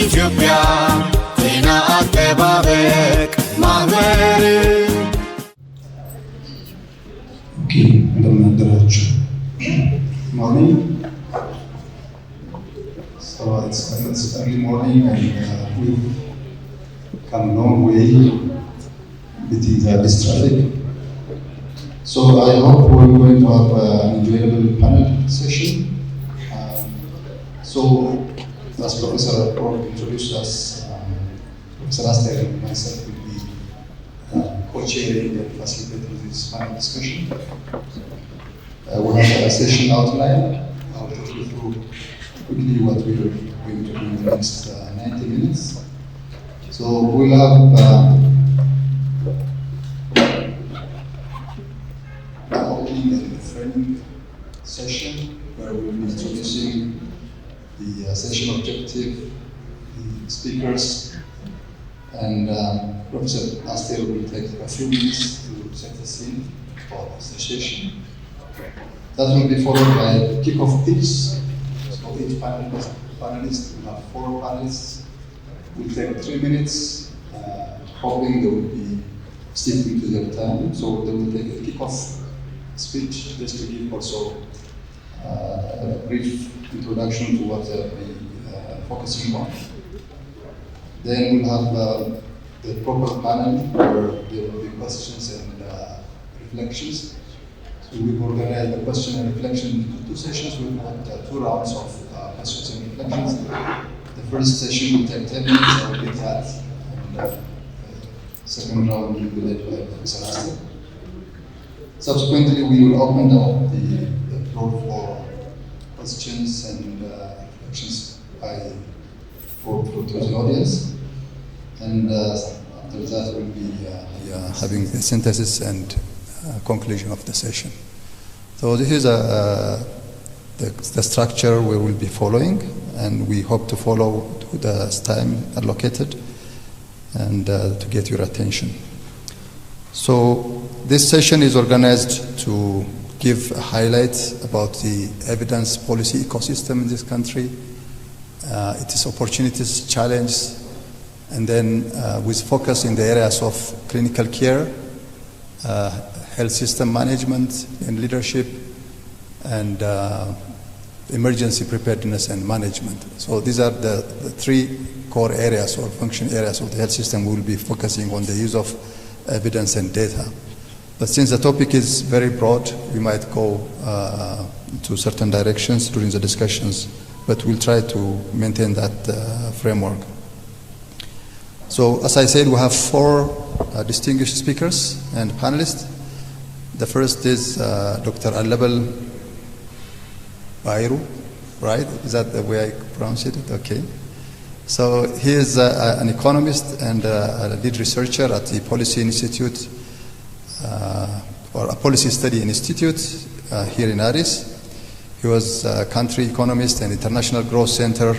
ኢትዮጵያ ጤና አጠባበቅ ማህበር እንደምን አደራችሁ። Morning. So it's early morning and we've come a long way beating this traffic. So I hope we're going to have an enjoyable panel session. So as Professor Paul introduced us, Professor Aster and myself will be co-chairing and facilitating this panel discussion. We have a session outline. I'll take you through quickly what we are going to do in the next 90 minutes. So we'll have an opening and framing session where we'll be introducing the session objective, the speakers, and Professor Aster will take a few minutes to set the scene for the session. That will be followed by kick-off pitch. So each panelist will have 4 panelists. Will take 3 minutes, hoping they will be sticking to their time. So they will take a kick-off speech just to give also a brief introduction to what they'll be focusing on. Then we'll have the proper panel where there will be questions and reflections. We've organized the question and reflection into 2 sessions. We've got 2 rounds of questions and reflections. The first session will take 10 minutes, I will get that. And the second round will be led by Professor Aster. Subsequently, we will open up the floor for questions and reflections for the audience. And after that, we'll be having the synthesis and conclusion of the session. So this is the structure we will be following, and we hope to follow to the time allocated and to get your attention. So this session is organized to give highlights about the evidence policy ecosystem in this country, its opportunities, challenges, and then with focus in the areas of clinical care, health system management and leadership, and emergency preparedness and management. So these are the 3 core areas or function areas of the health system. We will be focusing on the use of evidence and data. But since the topic is very broad, we might go to certain directions during the discussions, but we'll try to maintain that framework. So as I said, we have 4 distinguished speakers and panelists. The first is Dr. Alabal Bairu, right? Is that the way I pronounce it? Okay. So he is an economist and a lead researcher at the Policy Institute, or a Policy Study Institute here in Addis. He was a country economist and International Growth Center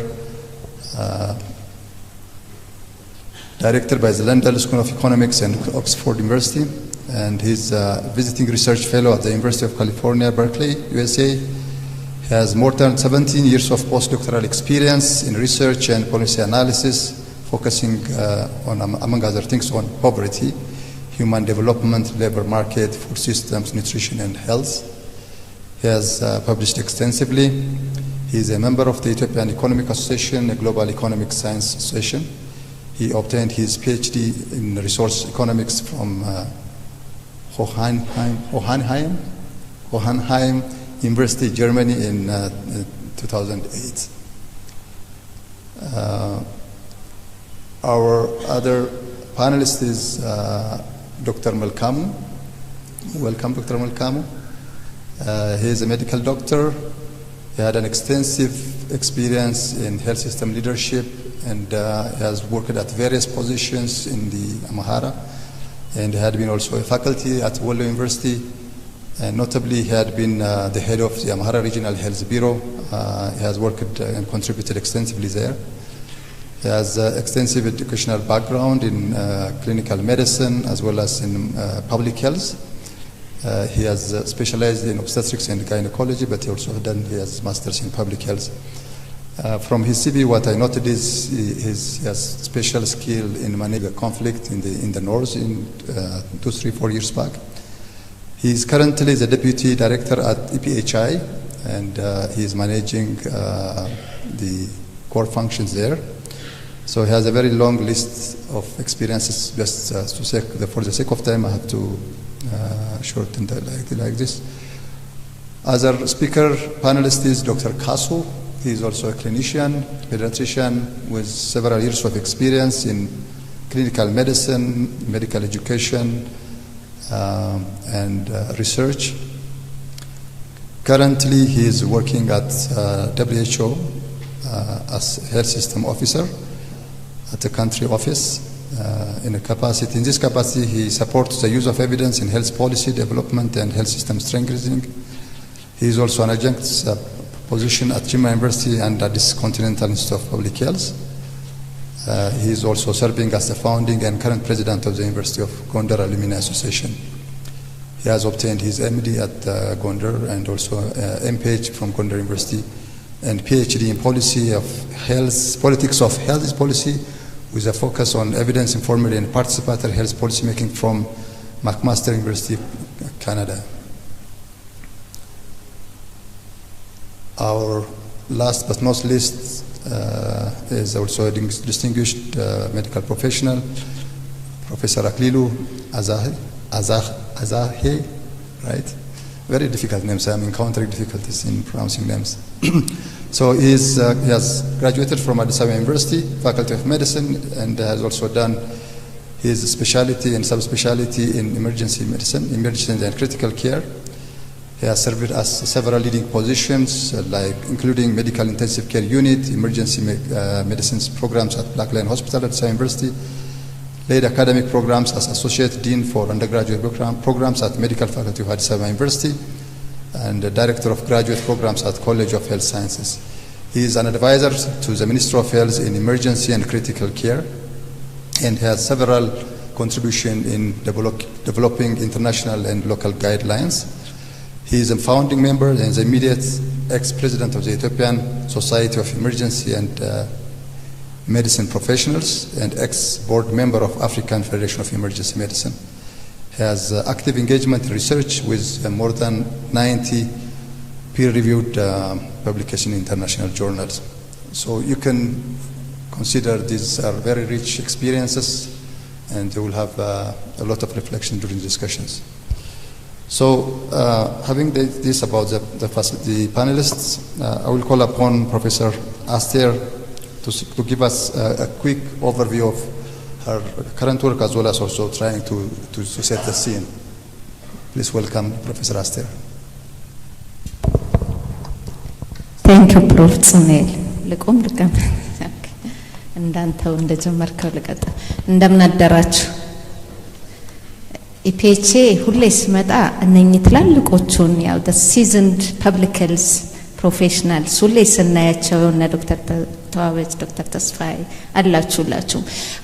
director by the London School of Economics and Oxford University. And he's a visiting research fellow at the University of California, Berkeley, USA. He has more than 17 years of postdoctoral experience in research and policy analysis, focusing on, among other things, on poverty, human development, labor market, food systems, nutrition, and health. He has published extensively. He is a member of the Ethiopian Economic Association, a global economic science association. He obtained his PhD in resource economics from Hohenheim University, Germany in 2008. Our other panelist is Dr. Malkamu. Welcome, Dr. Malkamu. He is a medical doctor. He had an extensive experience in health system leadership, and he has worked at various positions in the Amhara, and he had been also a faculty at Wollo University, and notably he had been the head of the Amhara Regional Health Bureau. He has worked and contributed extensively there. He has extensive educational background in clinical medicine as well as in public health. He has specialized in obstetrics and gynecology, but he also has master's in public health. From his CV, what I noted is he has special skill in managing a conflict in the north in 2, 3, 4 years back. He is currently the deputy director at EPHI, and he is managing the core functions there. So he has a very long list of experiences. Just for the sake of time, I have to shorten that like this. Other speaker panelist is Dr. Kasu. He is also a clinician, pediatrician with several years of experience in clinical medicine, medical education, and research. Currently, he is working at WHO as health system officer at the country office. In this capacity, he supports the use of evidence in health policy development and health system strengthening. He is also an adjunct position at Jimma University and at this Continental Institute of Public Health. He is also serving as the founding and current president of the University of Gondar Alumni Association. He has obtained his MD at Gondar and also MPH from Gondar University and PhD in politics of health policy with a focus on evidence-informed and participatory health policy making from McMaster University, Canada. Our last but not least is also a distinguished medical professional, Professor Aklilu Azahe, right? Very difficult names. I'm encountering difficulties in pronouncing names. So he has graduated from Addis Ababa University, Faculty of Medicine, and has also done his specialty and subspecialty in emergency medicine, emergency and critical care. He has served as several leading positions, including medical intensive care unit, emergency medicines programs at Black Lion Hospital at Addis Ababa University, led academic programs as Associate Dean for undergraduate programs at Medical Faculty of Addis Ababa University, and Director of Graduate Programs at College of Health Sciences. He is an advisor to the Ministry of Health in emergency and critical care, and has several contributions in developing international and local guidelines. He is a founding member and the immediate ex-president of the Ethiopian Society of Emergency and Medicine Professionals and ex-board member of African Federation of Emergency Medicine. He has active engagement in research with more than 90 peer-reviewed publications in international journals. So you can consider these are very rich experiences, and you will have a lot of reflection during the discussions. So having this about the panelists, I will call upon Professor Aster to give us a quick overview of her current work as well as also trying to set the scene. Please welcome Professor Aster. Thank you, Prof. Tsunel. ልቆም ልቀም እንዳንተው እንደጀመርከው ልቀጥ እንደምናደራችሁ ኢፒኤች ሁሌ ስመጣ እነኚህ ትላልቆቹን ያው the seasoned public health professionals ሁሌ ስናያቸው እነ ዶክተር ተዋበች ዶክተር ተስፋይ አላችሁላችሁ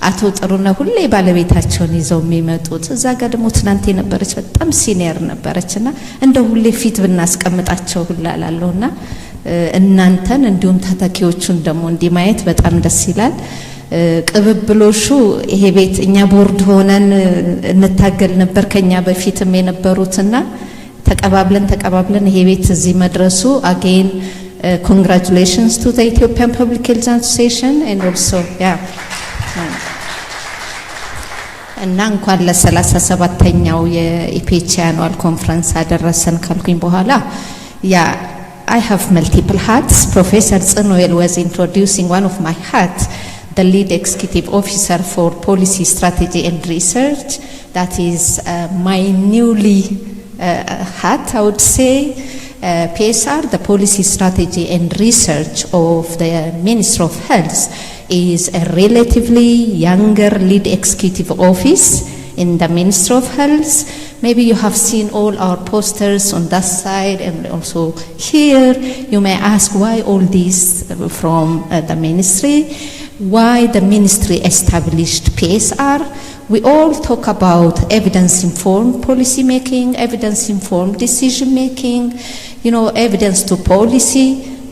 አቶ ጥሩና ሁሌ ባለቤታቸውን ይዘው የሚመጡት እዛ ጋር ደግሞ ትናንት የነበረች በጣም ሲኒየር ነበረችና እንደው ሁሌ ፊት ብናስቀምጣቸው ሁላላለውና እናንተን እንዲሁም ተተኪዎቹን ደግሞ እንዲማየት በጣም ደስ ይላል ቅብብሎሹ ይሄ ቤት እኛ ቦርድ ሆነን እንታገል ነበር ከኛ በፊትም የነበሩትና ተቀባብለን ይሄ ቤት እዚህ መድረሱ again congratulations to the Ethiopian Public Health Association and also እና እንኳን ለ37ኛው የኢፒኤች አኑዋል ኮንፈረንስ አደረሰን ካልኩኝ በኋላ I have multiple hats. Professor Tsunoel was introducing one of my hats, the lead executive officer for policy strategy and research. That is my newly hat, I would say. PSR, the policy strategy and research of the Ministry of Health, is a relatively younger lead executive office in the Ministry of Health. Maybe you have seen all our posters on that side and also here. You may ask why all these from the ministry, why the ministry established PSR. We all talk about evidence-informed policy making, evidence-informed decision making, evidence to policy.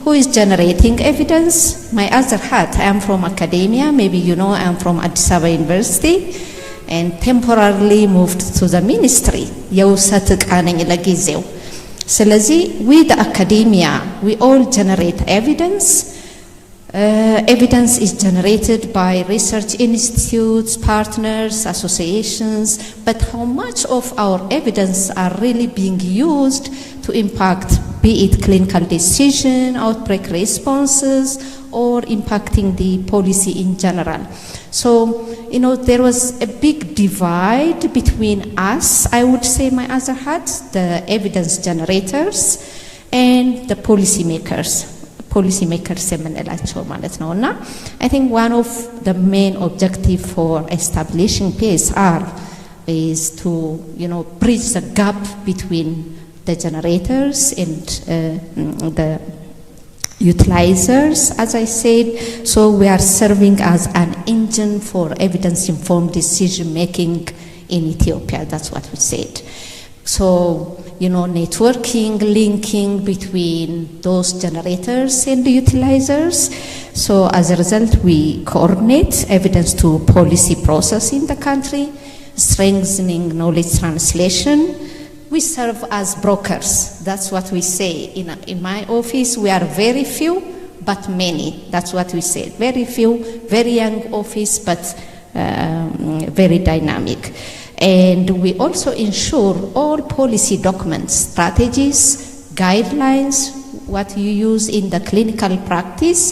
who is generating evidence? My other hat, I am from academia. Maybe you know I am from Addis Ababa University and temporarily moved to the ministry. የውሰት ዕቃ ነኝ ለጊዜው። ስለዚህ we the academia, we all generate evidence. Evidence is generated by research institutes, partners, associations, but how much of our evidence are really being used to impact, be it clinical decision, outbreak responses, or impacting the policy in general? So, you know, there was a big divide between us, I would say my other hat, the evidence generators, and the policymakers የምንላቸው ማለት ነው እና I think one of the main objective for establishing PSR is to, you know, bridge the gap between the generators and the utilizers, as I said. So we are serving as an engine for evidence-informed decision-making in Ethiopia. That's what we said. So, you know, networking, linking between those generators and the utilizers. So as a result, we coordinate evidence to policy process in the country, strengthening knowledge translation. We serve as brokers. That's what we say. In my office, we are very few, but many. That's what we say. Very few, very young office, but very dynamic. And we also ensure all policy documents, strategies, guidelines, what you use in the clinical practice,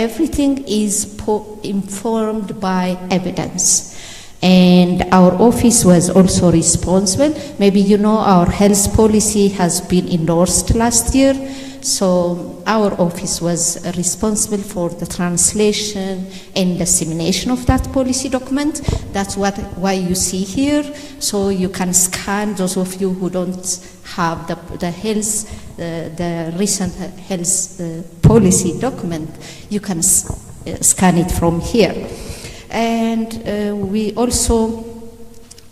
everything is informed by evidence. And our office was also responsible. Maybe you know our health policy has been endorsed last year. So our office was responsible for the translation and dissemination of that policy document. That's why you see here. So you can scan, those of you who don't have the recent health policy document, you can scan it from here. And we also,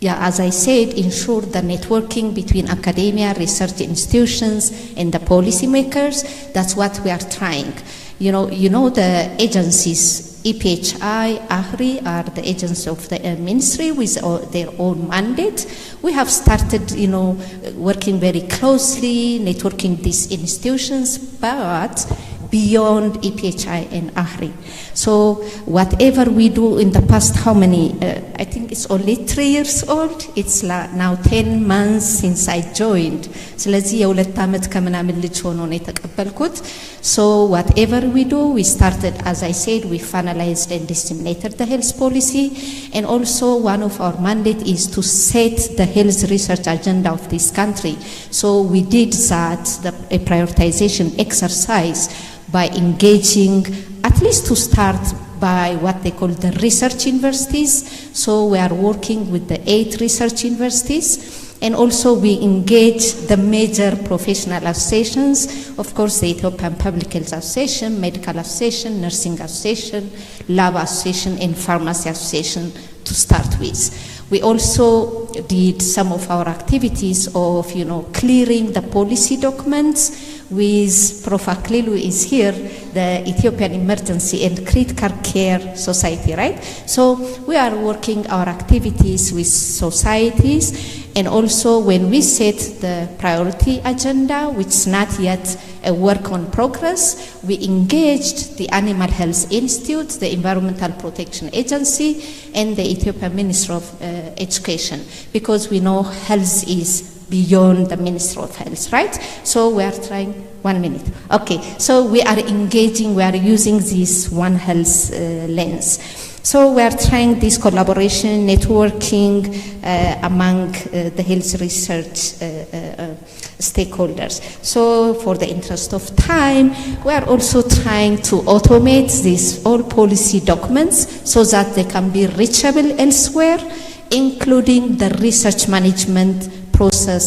as I said, ensure the networking between academia, research institutions, and the policymakers. That's what we are trying. You know the agencies, EPHI, AHRI, are the agents of the ministry with their own mandate. We have started, you know, working very closely, networking these institutions, but beyond EPHI and AHRI. So whatever we do in the past, how many, I think it's only 3 years old. It's now 10 months since I joined. ስለዚህ የሁለት ዓመት ከምናምን ልጅ ሆኖ ነው የተቀበልኩት. So whatever we do, we started, as I said, we finalized and disseminated the health policy. And also one of our mandate is to set the health research agenda of this country. So we did that, a prioritization exercise, by engaging, at least to start, by what they call the research universities. So we are working with the 8 research universities, and also we engage the major professional associations, of course the Ethiopian Public Health Association, Medical Association, Nursing Association, Lab Association, and Pharmacy Association to start with. We also did some of our activities of, you know, clearing the policy documents with Prof. Aklilu is here, the Ethiopian Emergency and Critical Care Society, right? So we are working our activities with societies, and also when we set the priority agenda, which is not yet a work on progress, we engaged the Animal Health Institute, the Environmental Protection Agency, and the Ethiopian Ministry of Education, because we know health is beyond the Ministry of Health, right? So we are trying, 1 minute. Okay, so we are engaging, we are using this One Health lens. So we are trying this collaboration, networking among the health research stakeholders. So for the interest of time, we are also trying to automate these all policy documents so that they can be reachable elsewhere, including the research management process,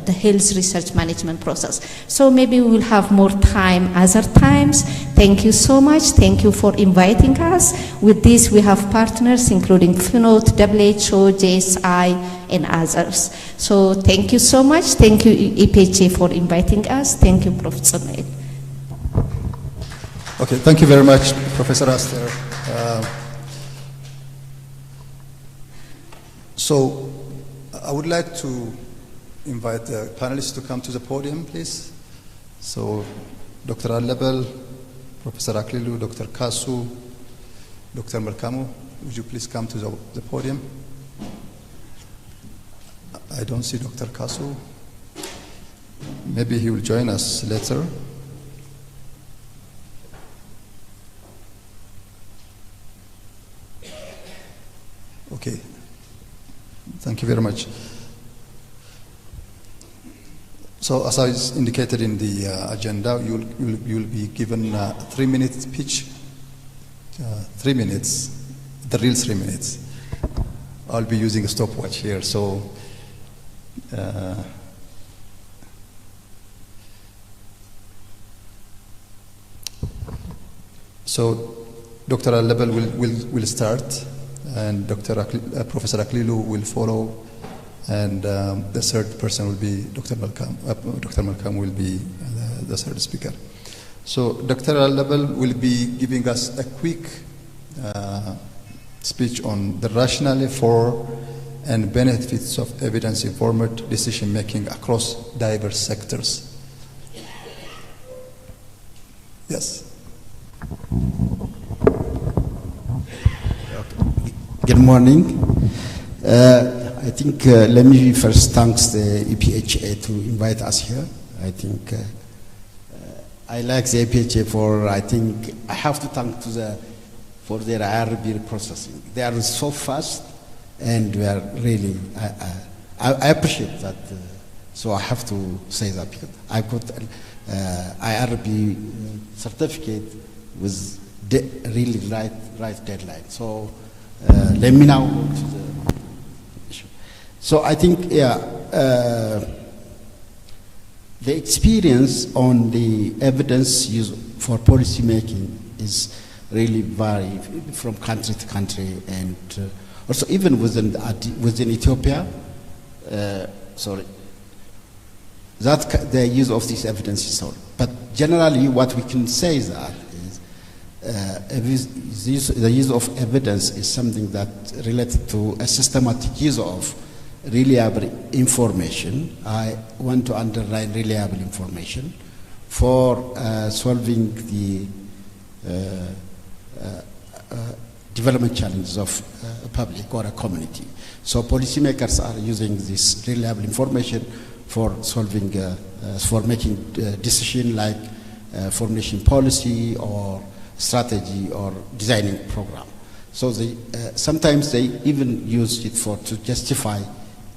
the health research management process. So maybe we will have more time other times. Thank you so much. Thank you for inviting us. With this, we have partners including FNOT, WHO, JSI, and others. So thank you so much. Thank you, EPHA, for inviting us. Thank you, Prof. Samuel. Okay, thank you very much, Professor Aster. So I would like to invite the panelists to come to the podium, please. So Dr. Allabel, Professor Aklilu, Dr. Kasu, Dr. Malkamu, would you please come to the podium? I don't see Dr. Kasu. Maybe he will join us later. Okay, thank you very much. So as I indicated in the agenda, you'll be given a 3-minute speech, 3 minutes, the real 3 minutes. I'll be using a stopwatch here, so Dr. Allabel will start, and Professor Aklilu will follow, and the third person will be Dr. Malkam. Dr. Malkam will be the third speaker. So Dr. Allabel will be giving us a quick speech on the rationale for and benefits of evidence-informed decision-making across diverse sectors. Yes. Good morning. I think let me first thank the EPHA to invite us here. I think I like the EPHA for, I think I have to thank for their IRB processing. They are so fast, and we are really, I appreciate that. So I have to say that because I got IRB certificate with really right deadline. So let me now go to the issue. So I think, the experience on the evidence used for policy making is really vary from country to country, and also even within Ethiopia. That the use of this evidence is all. But generally, what we can say is that the use of evidence is something that related to a systematic use of reliable information. I want to underline reliable information for solving the development challenges of a public or a community. So policymakers are using this reliable information for solving, for making decisions like formulation policy or strategy or designing program. So sometimes they even use it to justify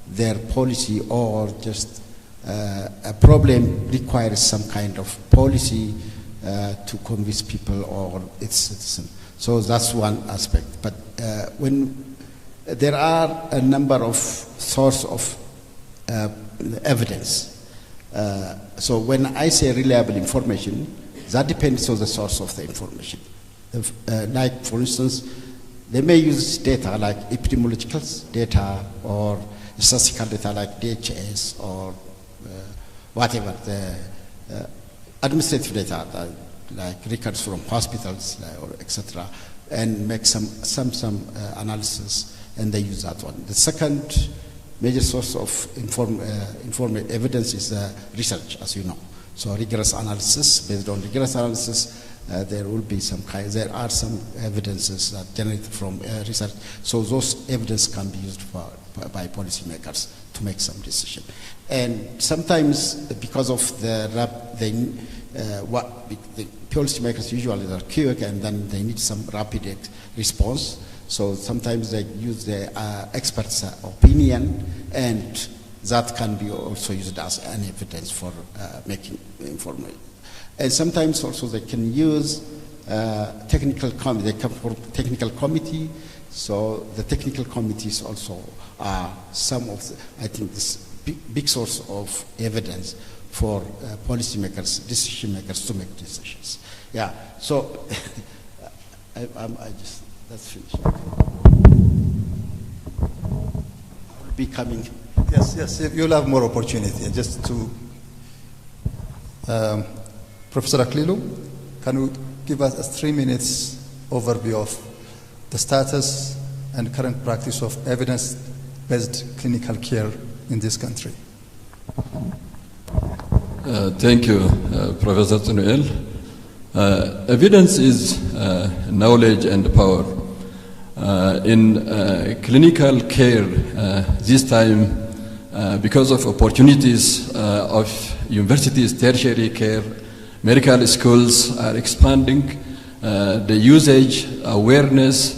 their policy, or just a problem requires some kind of policy to convince people or its citizens. So that's one aspect. But when there are a number of sources of evidence, so when I say reliable information, that depends on the source of the information. Like, for instance, they may use data like epidemiological data or statistical data like DHS or whatever, the administrative data like records from hospitals or etc., and make some analysis, and they use that one. The second major source of informed evidence is research, as you know. So rigorous analysis. Based on rigorous analysis, there will be there are some evidences that generated from research. So those evidence can be used by policymakers to make some decision. And sometimes, because of the policymakers usually are quick, and then they need some rapid response. So sometimes they use the experts' opinion, and that can be also used as an evidence for making information. And sometimes also they can use technical committee. They come from technical committee. So the technical committees also are some of I think this big source of evidence for policymakers, decision makers to make decisions. Yeah. So that's finished. I'll be coming. Yes, you'll have more opportunity. Just to Professor Aklilu, can give us a 3 minutes overview of the status and current practice of evidence-based clinical care in this country. Thank you, Professor Tsunuel. Evidence is knowledge and power. In clinical care, this time, because of opportunities of universities, tertiary care, medical schools are expanding, the usage, awareness,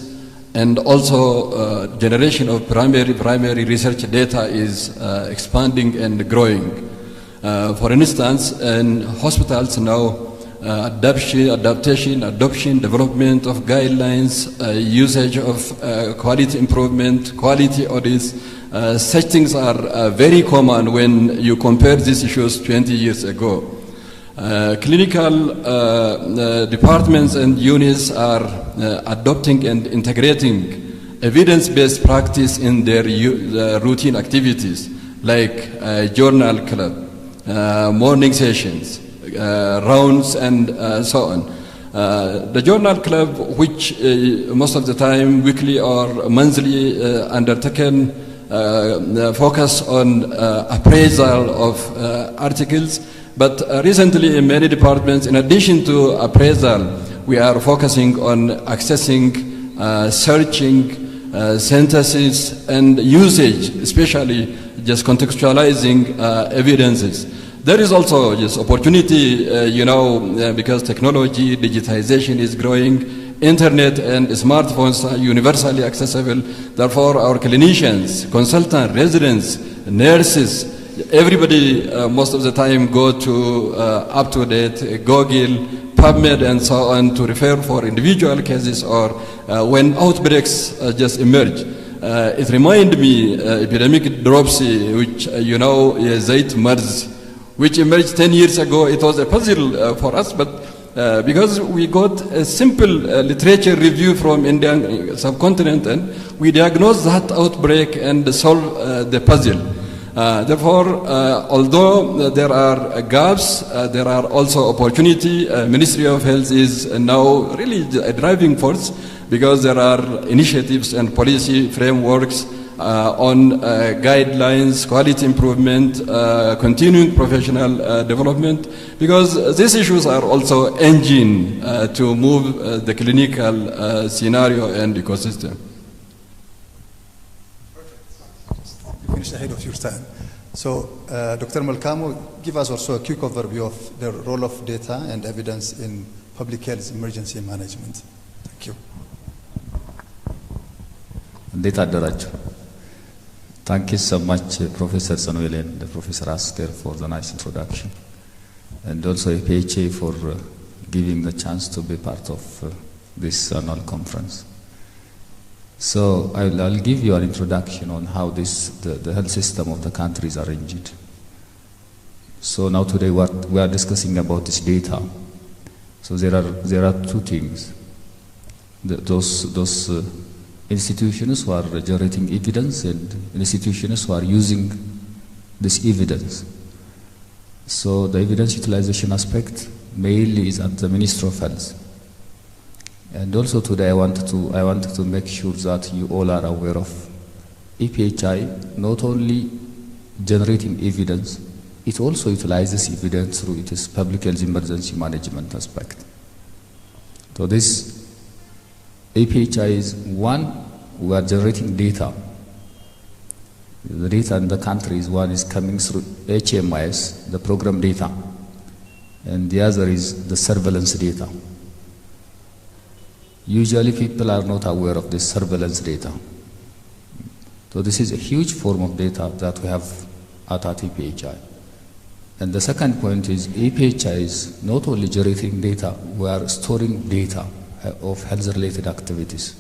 and also generation of primary research data is expanding and growing. For instance, in hospitals now, adoption, development of guidelines, usage of quality improvement, quality audits, such things are very common when you compare these issues 20 years ago. Clinical departments and units are adopting and integrating evidence-based practice in their routine activities, like journal club, morning sessions, rounds, and so on. The journal club, which most of the time weekly or monthly undertaken, focus on appraisal of articles. But recently in many departments, in addition to appraisal, we are focusing on accessing, searching, synthesis, and usage, especially just contextualizing evidences. There is also just opportunity, because technology, digitization is growing, internet and smartphones are universally accessible. Therefore, our clinicians, consultants, residents, nurses, everybody most of the time go to up-to-date Google, PubMed, and so on to refer for individual cases or when outbreaks just emerge. It reminds me epidemic dropsy, which Zayt Mers, which emerged 10 years ago. It was a puzzle for us, but because we got a simple literature review from Indian subcontinent, and we diagnosed that outbreak and solved the puzzle. Therefore, although there are gaps, there are also opportunity. Ministry of Health is now really a driving force because there are initiatives and policy frameworks on guidelines, quality improvement, continuing professional development, because these issues are also engine to move the clinical scenario and ecosystem. Finish ahead of your time. So, Dr. Malkamo, give us also a quick overview of the role of data and evidence in public health emergency management. Thank you. Data Daraj. Thank you so much, Professor Tsunuel and Professor Aster, for the nice introduction, and also APHA for giving the chance to be part of this annual conference. So I'll give you an introduction on how the health system of the country is arranged. So now today we are discussing about this data. So there are two things. Those institutions who are generating evidence and institutions who are using this evidence. So the evidence utilization aspect mainly is at the Ministry of Health. And also today I wanted to make sure that you all are aware of EPHI not only generating evidence, it also utilizes evidence through its public health emergency management aspect. So this EPHI is one, we are generating data. The data in the country is one is coming through HMIS, the program data, and the other is the surveillance data. Usually people are not aware of this surveillance data. So this is a huge form of data that we have at EPHI. And the second point is EPHI is not only generating data, we are storing data of health-related activities.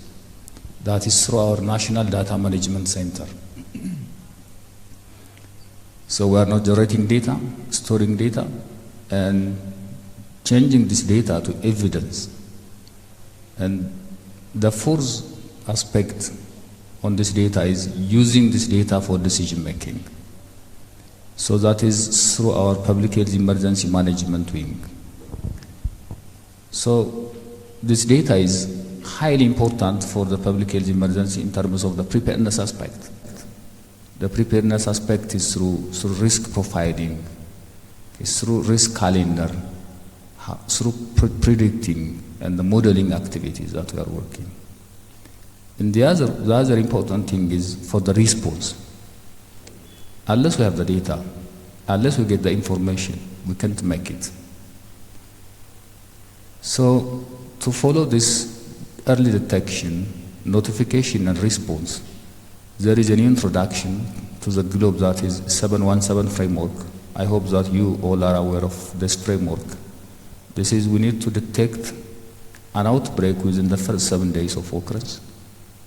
That is through our National Data Management Center. So we are not generating data, storing data, and changing this data to evidence. And the fourth aspect on this data is using this data for decision making. So that is through our public health emergency management wing. So this data is highly important for the public health emergency in terms of the preparedness aspect. The preparedness aspect is through risk profiling, it's through risk calendar, through predicting and the modeling activities that we are working. And the other important thing is for the response. Unless we have the data, unless we get the information, we can't make it. So to follow this early detection, notification and response, there is an introduction to the globe that is 717 framework. I hope that you all are aware of this framework. This is, we need to detect an outbreak within the first 7 days of occurrence.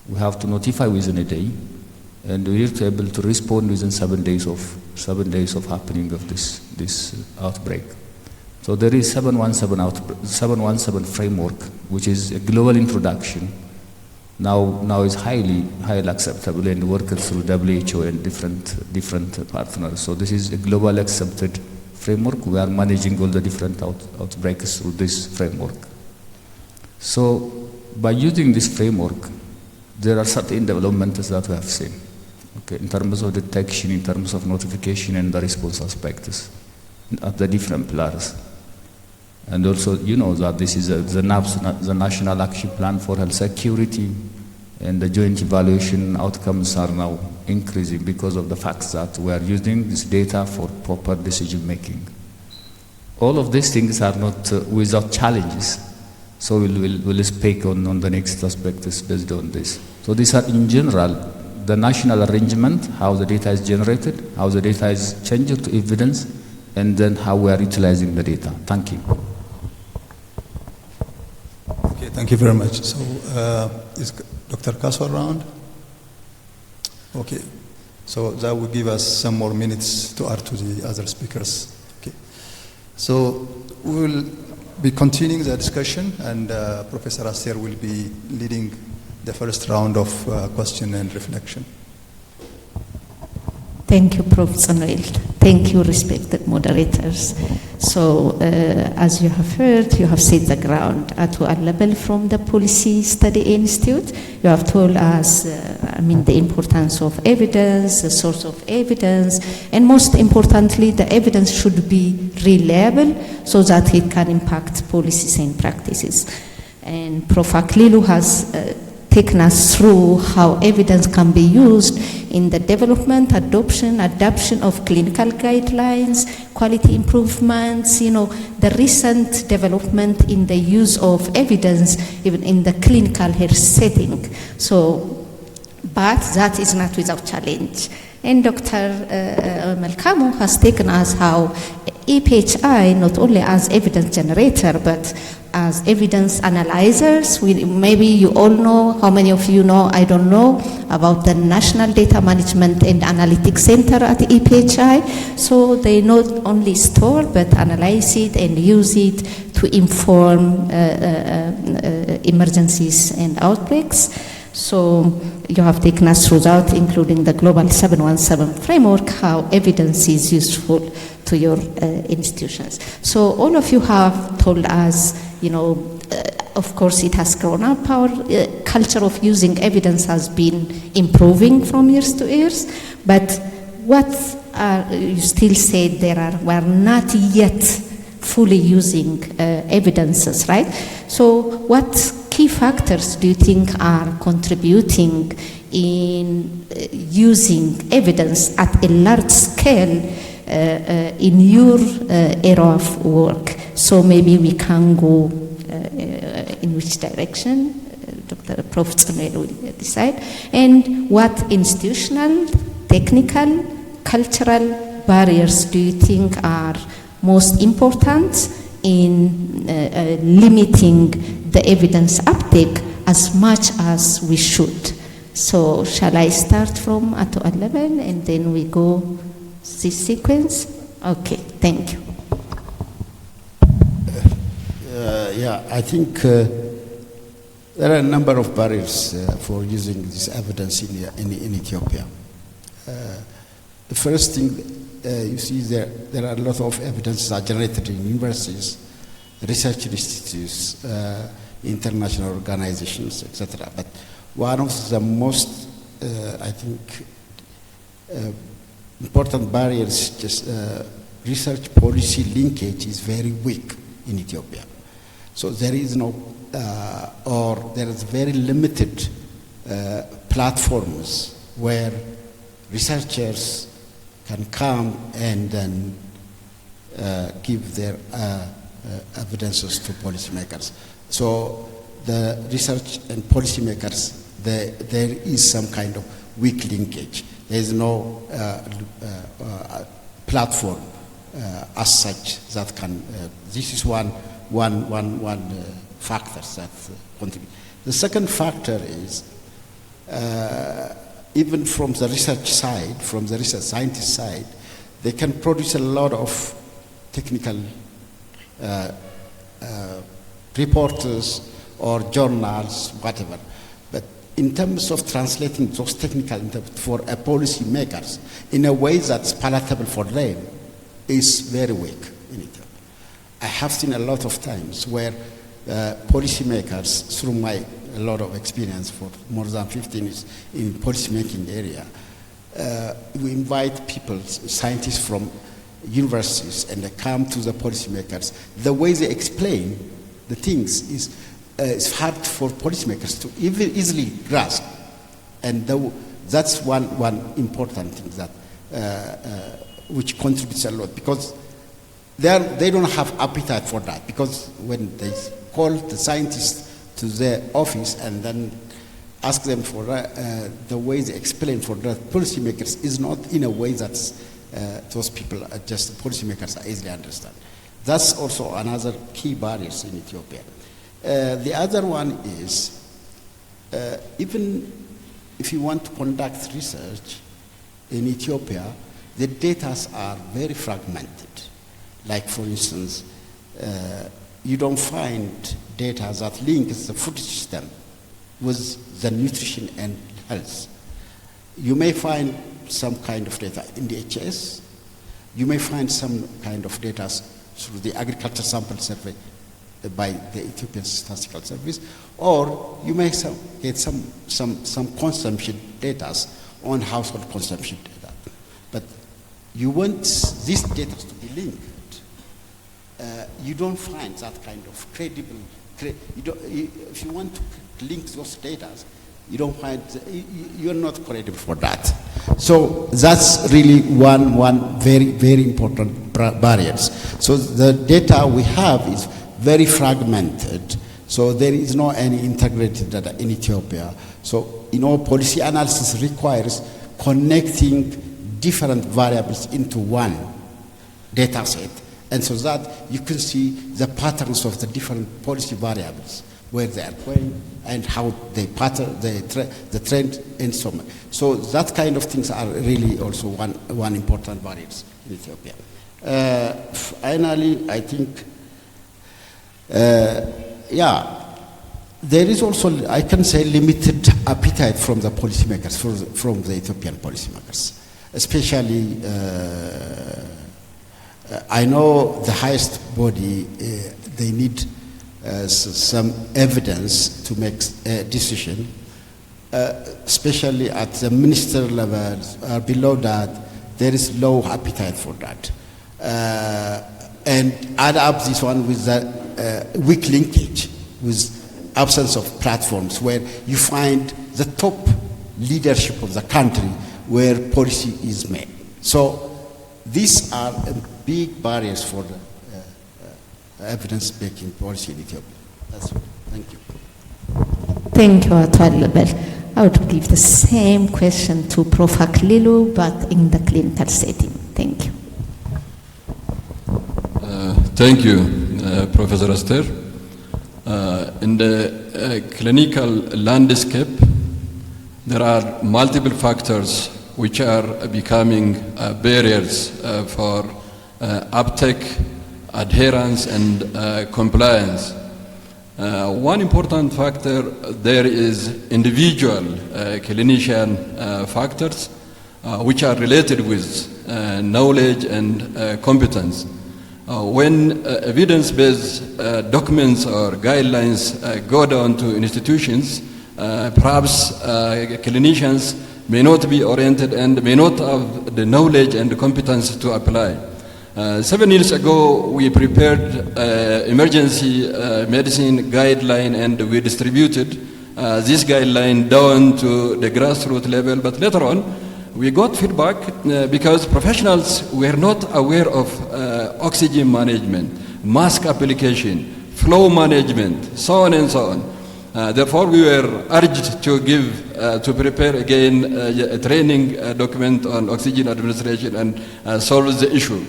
We have to notify within a day, and we need to be able to respond within 7 days of happening of this outbreak. So there is 717 framework, which is a global introduction. Now is highly acceptable and worked through WHO and different partners. So this is a global accepted framework. We are managing all the different outbreaks through this framework. So by using this framework, there are certain developments that we have seen, okay, in terms of detection, in terms of notification and the response aspects at the different pillars. And also, you know that this is the National Action Plan for Health Security, and the joint evaluation outcomes are now increasing because of the fact that we are using this data for proper decision making. All of these things are not without challenges. So we'll speak on the next aspects based on this. So these are in general the national arrangement, how the data is generated, how the data is changed to evidence, and then how we are utilizing the data. Thank you. Okay, thank you very much. So is Dr. Kaso around? Okay, so that will give us some more minutes to add to the other speakers. Okay, so we will be continuing the discussion, and Professor Aster will be leading the first round of question and reflection. Thank you, Prof. Samuel. Thank you, respected moderators. So, as you have heard, you have set the ground at a level from the Policy Study Institute. You have told us, the importance of evidence, the source of evidence, and most importantly, the evidence should be reliable so that it can impact policies and practices. And Prof. Aklilu has taken us through how evidence can be used in the development, adoption of clinical guidelines, quality improvements, the recent development in the use of evidence even in the clinical health setting. So, but that is not without challenge. And Dr. Malkamu has taken us how EPHI, not only as evidence generator, but as evidence analyzers. Maybe you all know, how many of you know, I don't know, about the National Data Management and Analytics Center at EPHI. So they not only store, but analyze it and use it to inform emergencies and outbreaks. So you have taken us through that, including the Global 717 framework, how evidence is useful to your institutions. So all of you have told us, of course it has grown up. Our culture of using evidence has been improving from years to years, but what you still said we're not yet fully using evidences, right? So what key factors do you think are contributing in using evidence at a large scale in your area of work? So maybe we can go in which direction, Dr. Prof. Samuel will decide, and what institutional, technical, cultural barriers do you think are most important in limiting the evidence uptake as much as we should? So shall I start from at a level and then we go this sequence? Okay, thank you. I think there are a number of barriers for using this evidence in Ethiopia. The first thing, you see there are a lot of evidence that are generated in universities, research institutes, international organizations, etc. But one of the most, I think, important barriers, just research policy linkage is very weak in Ethiopia. So there is no, or there is very limited platforms where researchers can come and then give their evidences to policymakers. So the research and policymakers, there is some kind of weak linkage. There is no platform as such that can. This is one factor that contribute. The second factor is even from the research side, from the research scientist side, they can produce a lot of technical reporters or journals, whatever. But in terms of translating those technical for a policy makers in a way that's palatable for them is very weak in Ethiopia. I have seen a lot of times where policymakers, through my a lot of experience for more than 15 years in policymaking area, we invite people, scientists from universities, and they come to the policymakers. The way they explain the things is it's hard for policymakers to easily grasp, and that's one important thing that which contributes a lot, because they don't have appetite for that, because when they call the scientists to their office and then ask them for the way they explain for the policymakers is not in a way that those people are just policymakers are easily understand. That's also another key barriers in Ethiopia. The other one is even if you want to conduct research in Ethiopia, the data are very fragmented. Like for instance, you don't find data that links the food system with the nutrition and health. You may find some kind of data in the HS. You may find some kind of data through the agriculture sample survey by the Ethiopian Statistical Service, or you may get some consumption data on household consumption data. But you want these data to be linked. You don't find that kind of credible. If you want to link those data, you don't find. You're not credible for that. So that's really one very important barriers. So the data we have is very fragmented. So there is no any integrated data in Ethiopia. So policy analysis requires connecting different variables into one data set. And so that you can see the patterns of the different policy variables, where they are going and how they pattern, the trend, and so on. So that kind of things are really also one important barriers in Ethiopia. Finally, I think, there is also, I can say, limited appetite from the policymakers, from the Ethiopian policymakers, especially. I know the highest body, they need some evidence to make a decision, especially at the minister level or below that, there is low appetite for that. And add up this one with the weak linkage, with absence of platforms where you find the top leadership of the country where policy is made. So these are big barriers for the evidence-making policy in Ethiopia. That's all. Thank you. Thank you, Ato Alebel. I would give the same question to Prof. Aklilu, but in the clinical setting. Thank you. Thank you, Professor Aster. In the clinical landscape, there are multiple factors which are becoming barriers for uptake, adherence, and compliance. One important factor there is individual clinician factors which are related with knowledge and competence. when evidence-based documents or guidelines go down to institutions, perhaps clinicians may not be oriented and may not have the knowledge and the competence to apply. 7 years ago, we prepared emergency medicine guideline and we distributed this guideline down to the grassroots level, but later on, we got feedback because professionals were not aware of oxygen management, mask application, flow management, so on and so on. Therefore, we were urged to to prepare again a training document on oxygen administration and solve the issue.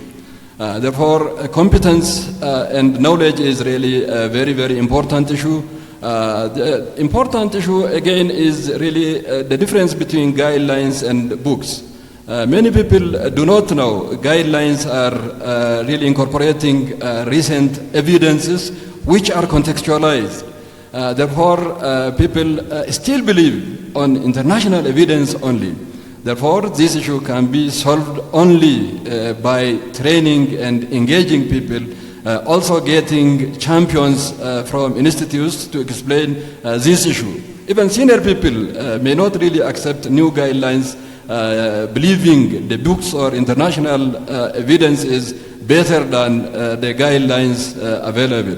Therefore, competence and knowledge is really a very, very important issue. The important issue again is really the difference between guidelines and books. Many people do not know guidelines are really incorporating recent evidences which are contextualized. Therefore, people still believe on international evidence only. Therefore, this issue can be solved only by training and engaging people, also getting champions from institutes to explain this issue. Even senior people may not really accept new guidelines, believing the books or international evidence is better than the guidelines available.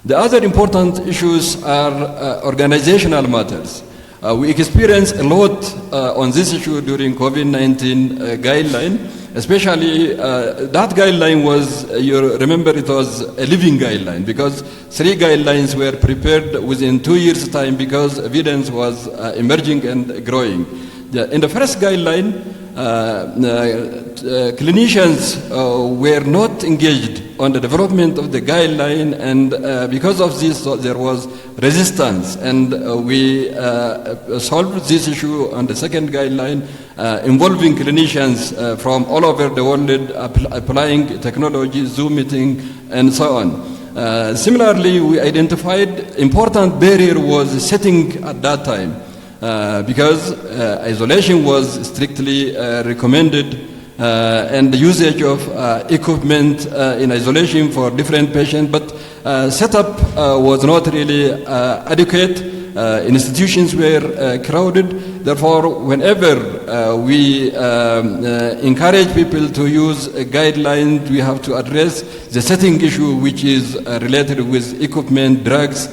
The other important issues are organizational matters. We experienced a lot on this issue during COVID-19 guideline, especially that guideline was, you remember it was a living guideline because 3 guidelines were prepared within 2 years' time because evidence was emerging and growing. In the first guideline, clinicians were not engaged on the development of the guideline, and because of this there was resistance, and we solved this issue on the second guideline involving clinicians from all over the world applying technology, Zoom meeting, and so on. Similarly, we identified important barrier was setting at that time. Because isolation was strictly recommended and the usage of equipment in isolation for different patients, but setup was not really adequate. Institutions were crowded. Therefore, whenever we encourage people to use a guideline, we have to address the setting issue, which is related with equipment, drugs,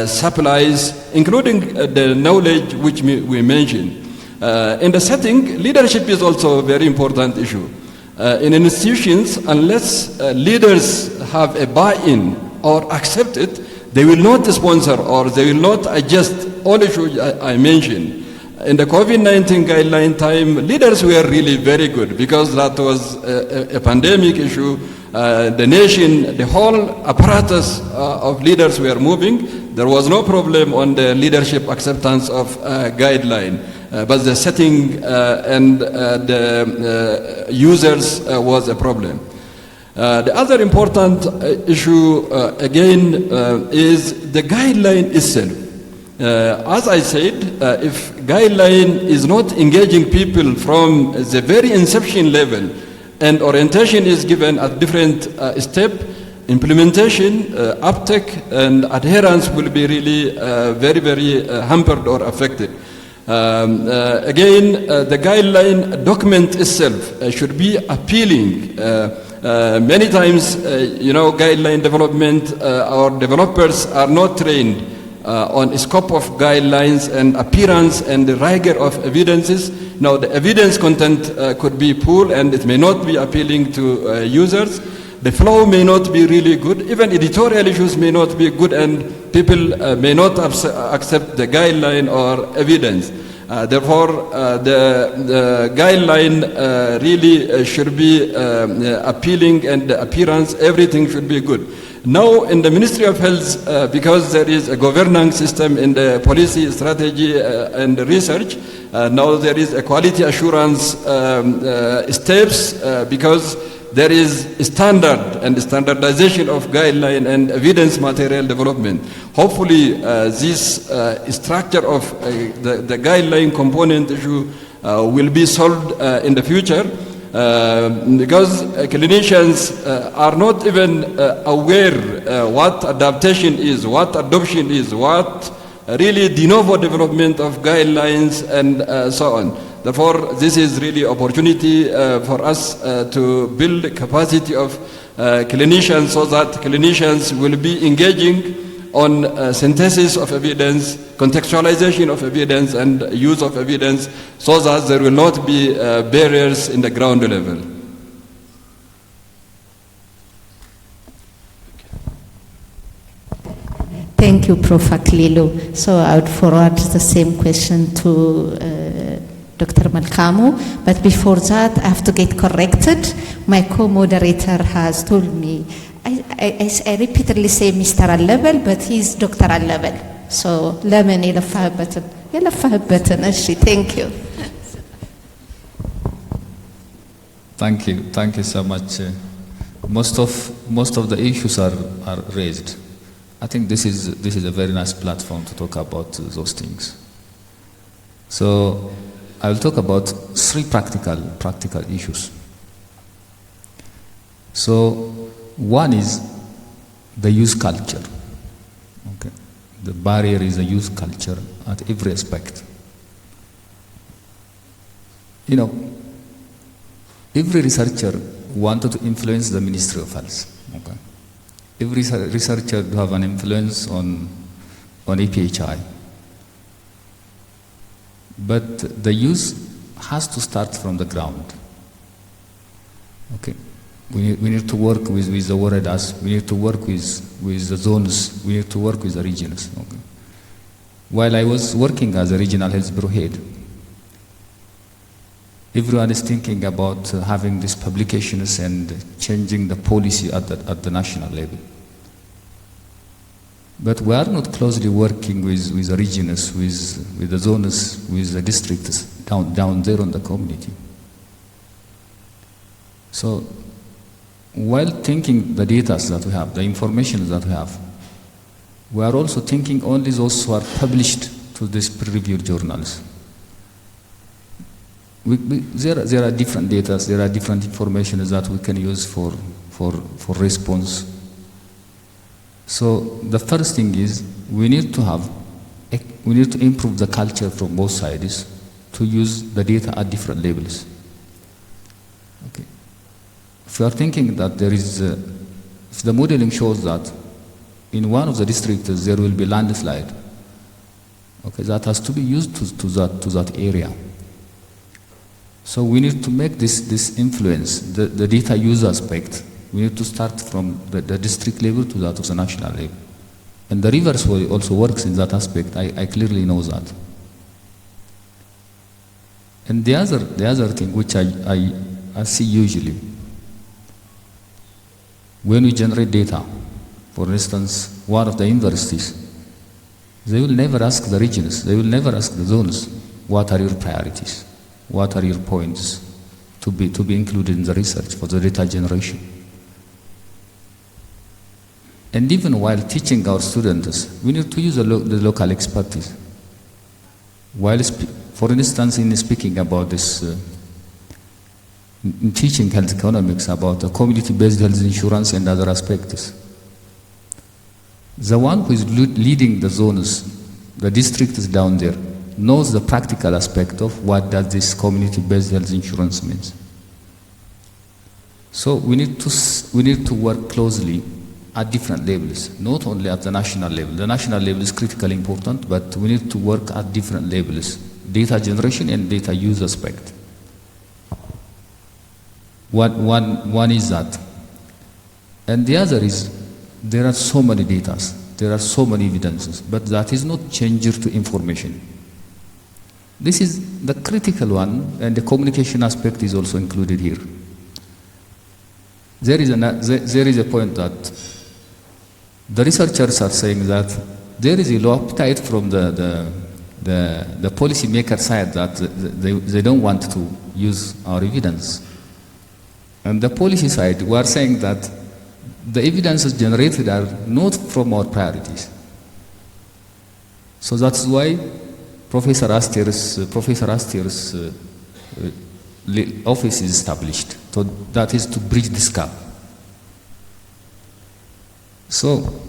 supplies, including the knowledge which we mentioned. In the setting, leadership is also a very important issue. In institutions, unless leaders have a buy-in or accept it, they will not sponsor or they will not adjust all issues I mentioned. In the COVID-19 guideline time, leaders were really very good because that was a pandemic issue. The nation, the whole apparatus of leaders were moving. There was no problem on the leadership acceptance of guideline, but the setting and the users was a problem. The other important issue again is the guideline itself. As I said, if guideline is not engaging people from the very inception level, and orientation is given at different step, implementation, uptake, and adherence will be really very, very hampered or affected. Again, the guideline document itself should be appealing. Many times, guideline development, our developers are not trained on scope of guidelines and appearance and the rigor of evidences. Now, the evidence content could be poor and it may not be appealing to users. The flow may not be really good. Even editorial issues may not be good and people may not accept the guideline or evidence. Therefore, the guideline really should be appealing and the appearance, everything should be good. Now, in the Ministry of Health, because there is a governance system in the policy, strategy, and research, now there is a quality assurance steps because there is standard and standardization of guideline and evidence material development. Hopefully, this structure of the guideline component issue will be solved in the future. because clinicians are not even aware what adaptation is, what adoption is, what really de novo development of guidelines and so on. Therefore, this is really opportunity for us to build capacity of clinicians so that clinicians will be engaging on synthesis of evidence, contextualization of evidence, and use of evidence so that there will not be barriers in the ground level. Thank you, Prof. Aklilu. So I would forward the same question to Dr. Malkamu, but before that I have to get corrected. My co-moderator has told me, I repeatedly say Mr. Al-Level, but he's Dr. Al-Level. So, Lemon thank you. Thank you so much. Most of the issues are raised. I think this is a very nice platform to talk about those things. So I will talk about three practical issues. So one is the youth culture. Okay. The barrier is the youth culture at every aspect. You know, every researcher wanted to influence the Ministry of Health. Okay. Every researcher to have an influence on EPHI. But the youth has to start from the ground. Okay. We need to work with the Waradas, we need to work with the zones, we need to work with the regions. Okay. While I was working as a regional health bureau head, everyone is thinking about having these publications and changing the policy at the national level. But we are not closely working with the regions, with the zones, with the districts down there on the community. So, while thinking the data that we have, the information that we have, we are also thinking only those who are published to these peer-reviewed journals. There are different data, there are different information that we can use for response. So the first thing is we need to improve the culture from both sides to use the data at different levels. Okay. If you are thinking that there is, if the modeling shows that in one of the districts there will be landslide, okay, that has to be used to that area. So we need to make this influence, the data use aspect. We need to start from the district level to that of the national level. And the reverse also works in that aspect. I clearly know that. And the other thing which I see usually, when we generate data, for instance, one of the universities, they will never ask the regions, they will never ask the zones, what are your priorities? What are your points to be included in the research for the data generation? And even while teaching our students, we need to use the local expertise. While, for instance, in speaking about this, in teaching health economics about the community-based health insurance and other aspects, the one who is leading the zones, the districts down there, knows the practical aspect of what does this community-based health insurance means. So we need to work closely at different levels, not only at the national level. The national level is critically important, but we need to work at different levels, data generation and data use aspect. One is that. And the other is, there are so many data, there are so many evidences, but that is not changer to information. This is the critical one, and the communication aspect is also included here. There is a point that the researchers are saying that there is a low appetite from the policy maker side that they don't want to use our evidence. And the policy side, we are saying that the evidences generated are not from our priorities. So that's why Professor Astier's office is established. So that is to bridge this gap. So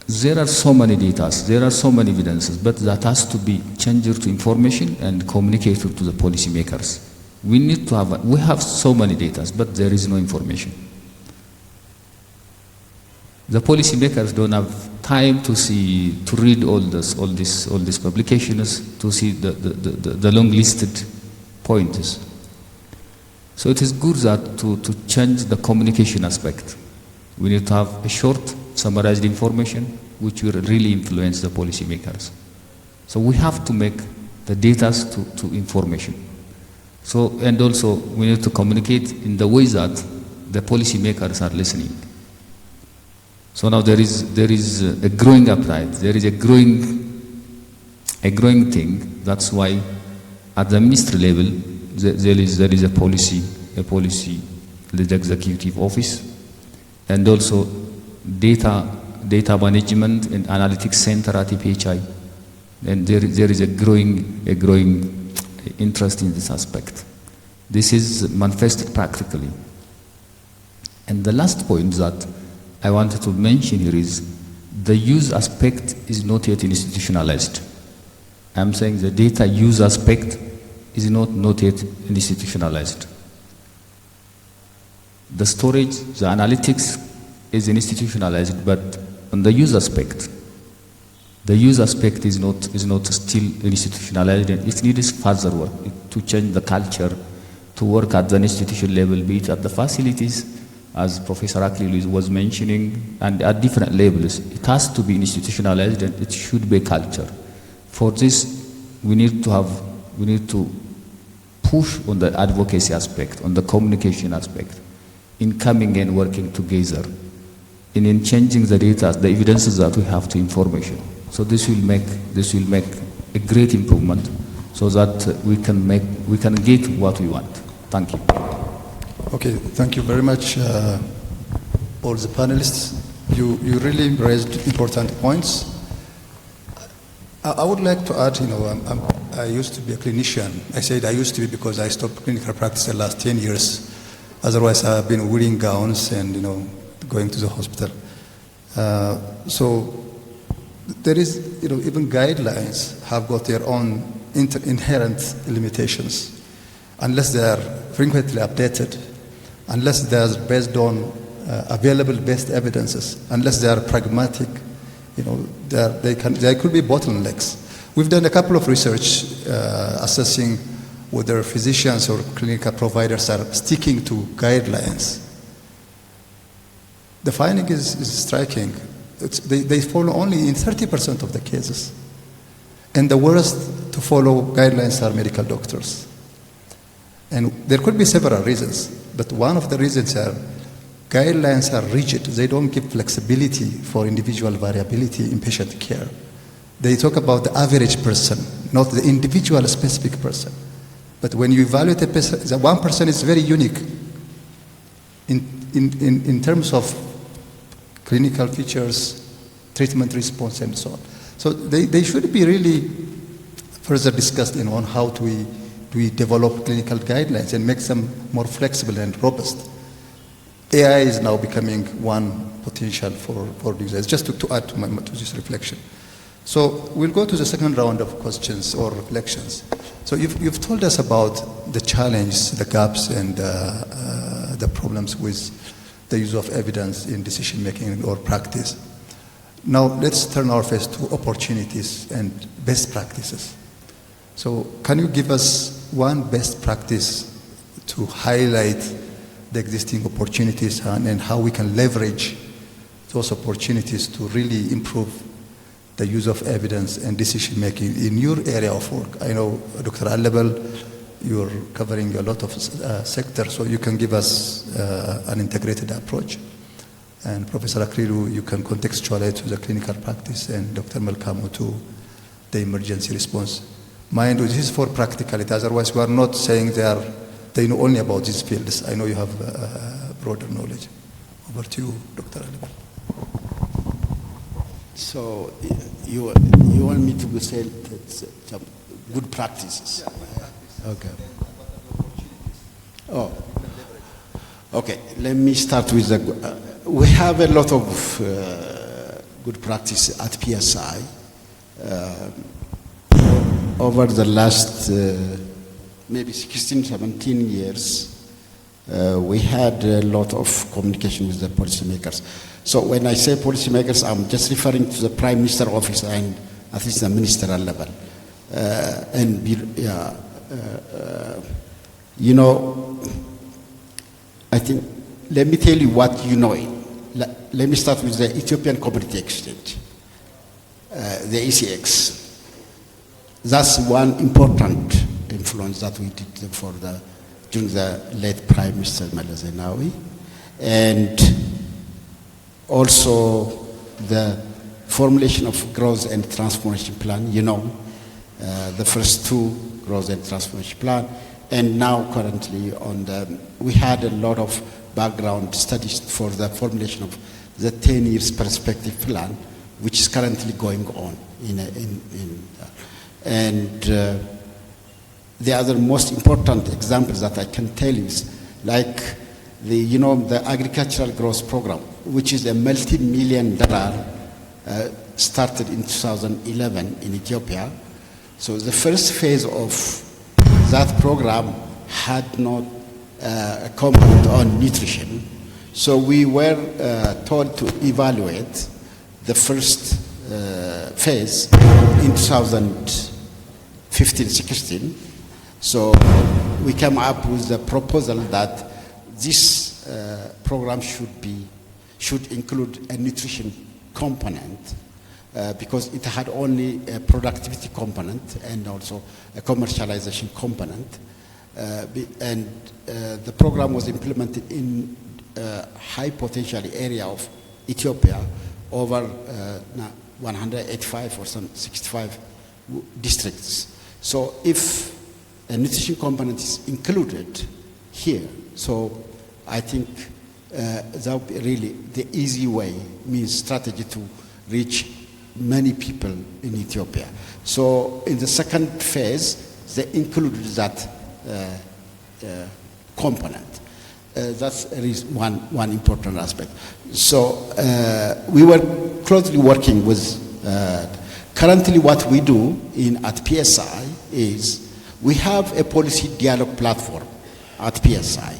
there are so many data, there are so many evidences, but that has to be changed to information and communicated to the policymakers. We need to have, we have so many data, but there is no information. The policymakers don't have time to see, to read all these publications, to see the long listed points. So it is good that to change the communication aspect. We need to have a short, summarized information which will really influence the policymakers. So we have to make the data to information. So, and also we need to communicate in the way that the policymakers are listening. So now there is a growing appetite, there is a growing thing. That's why at the ministry level there is a policy, the executive office, and also data management and analytics center at EPHI. And there is a growing interest in this aspect. This is manifested practically. And the last point that I wanted to mention here is the use aspect is not yet institutionalized. I'm saying the data use aspect is not yet institutionalized. The storage, the analytics is institutionalized, but on the use aspect, the use aspect is not still institutionalized, and it needs further work to change the culture, to work at the institution level, be it at the facilities, as Professor Aklilu was mentioning, and at different levels. It has to be institutionalized and it should be culture. For this, we need to push on the advocacy aspect, on the communication aspect, in coming and working together, in changing the data, the evidences that we have to information. So this will make a great improvement, so that we can get what we want. Thank you. Okay, thank you very much, all the panelists. You really raised important points. I would like to add, I used to be a clinician. I said I used to be because I stopped clinical practice the last 10 years. Otherwise, I've been wearing gowns and, going to the hospital. So there is, even guidelines have got their own inherent limitations, unless they are frequently updated, unless they are based on available best evidences, unless they are pragmatic, there could be bottlenecks. We've done a couple of research assessing whether physicians or clinical providers are sticking to guidelines. The finding is striking. They follow only in 30% of the cases. And the worst to follow guidelines are medical doctors. And there could be several reasons, but one of the reasons are guidelines are rigid. They don't give flexibility for individual variability in patient care. They talk about the average person, not the individual specific person. But when you evaluate a person, the one person is very unique in terms of clinical features, treatment response, and so on. So they should be really further discussed on how do we develop clinical guidelines and make them more flexible and robust. AI is now becoming one potential for users, just to add to this reflection. So we'll go to the second round of questions or reflections. So you've told us about the challenge, the gaps, and the problems with the use of evidence in decision making or practice. Now let's turn our face to opportunities and best practices. So can you give us one best practice to highlight the existing opportunities and how we can leverage those opportunities to really improve the use of evidence and decision making in your area of work? I know, Dr. Allebel, you're covering a lot of sectors, so you can give us an integrated approach. And Professor Aklilu, you can contextualize to the clinical practice, and Dr. Malkamo to the emergency response. Mind you, this is for practicality. Otherwise, we are not saying they know only about these fields. I know you have broader knowledge. Over to you, Dr. Allebel. So you want me to say that good practices? Okay. Oh, okay. Let me start with the. We have a lot of good practice at PSI. Over the last maybe 16, 17 years, we had a lot of communication with the policymakers. So when I say policymakers, I'm just referring to the Prime Minister office and at least the ministerial level. You know, I think, let me tell you what you know. Let me start with the Ethiopian Community Exchange, the ECX. That's one important influence that we did during the late Prime Minister Meles Zenawi. And also the formulation of growth and transformation plan, you know, the first two growth and transformation plan. And now currently we had a lot of background studies for the formulation of the 10 years perspective plan, which is currently going on the other most important examples that I can tell you is like the agricultural growth program, which is a multi-million-dollar started in 2011 in Ethiopia. So the first phase of that program had not a component on nutrition. So we were told to evaluate the first phase in 2015-16. So we came up with the proposal that this program should include a nutrition component because it had only a productivity component and also a commercialization component. The program was implemented in high potential area of Ethiopia, over 185 or some 65 districts. So if a nutrition component is included here, so I think that would be really the easy way, means strategy to reach many people in Ethiopia. So in the second phase, they included that component. That's one important aspect. So we were closely working with, currently what we do at PSI is we have a policy dialogue platform at PSI.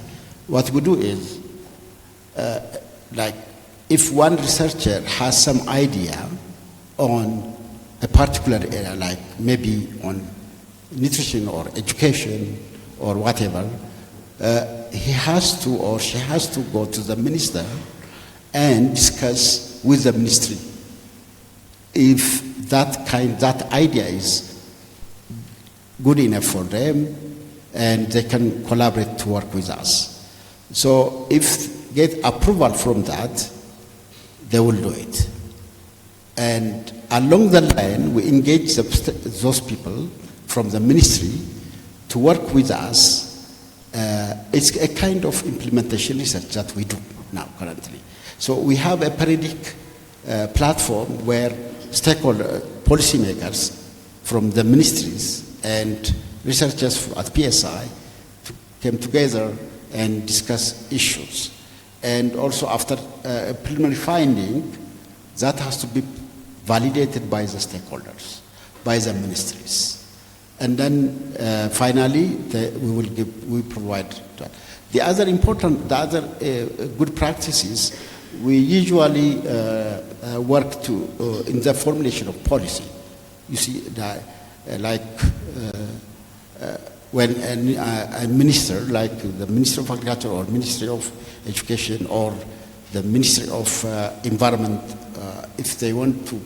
What we do is, like if one researcher has some idea on a particular area, like maybe on nutrition or education or whatever, he has to or she has to go to the minister and discuss with the ministry if that idea is good enough for them, and they can collaborate to work with us. So if get approval from that, they will do it. And along the line, we engage those people from the ministry to work with us. It's a kind of implementation research that we do now currently. So we have a periodic platform where stakeholder policymakers from the ministries and researchers at PSI came together and discuss issues. And also after a preliminary finding, that has to be validated by the stakeholders, by the ministries. And then finally, we provide that. The other good practices, we usually work in the formulation of policy. You see, when a minister, like the Minister of Agriculture or Ministry of Education or the Ministry of Environment, if they want to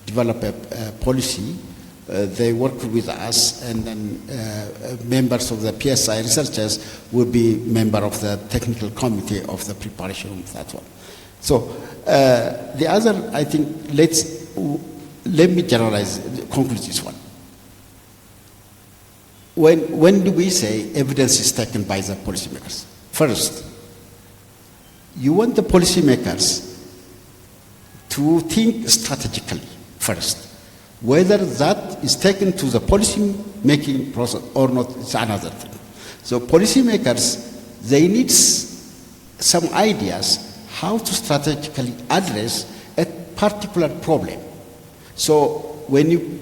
develop a policy, they work with us, and then members of the PSI researchers will be member of the technical committee of the preparation of that one. So the other, I think, let me generalize, conclude this one. When do we say evidence is taken by the policymakers? First, you want the policymakers to think strategically first. Whether that is taken to the policy making process or not is another thing. So policymakers, they need some ideas how to strategically address a particular problem. So when you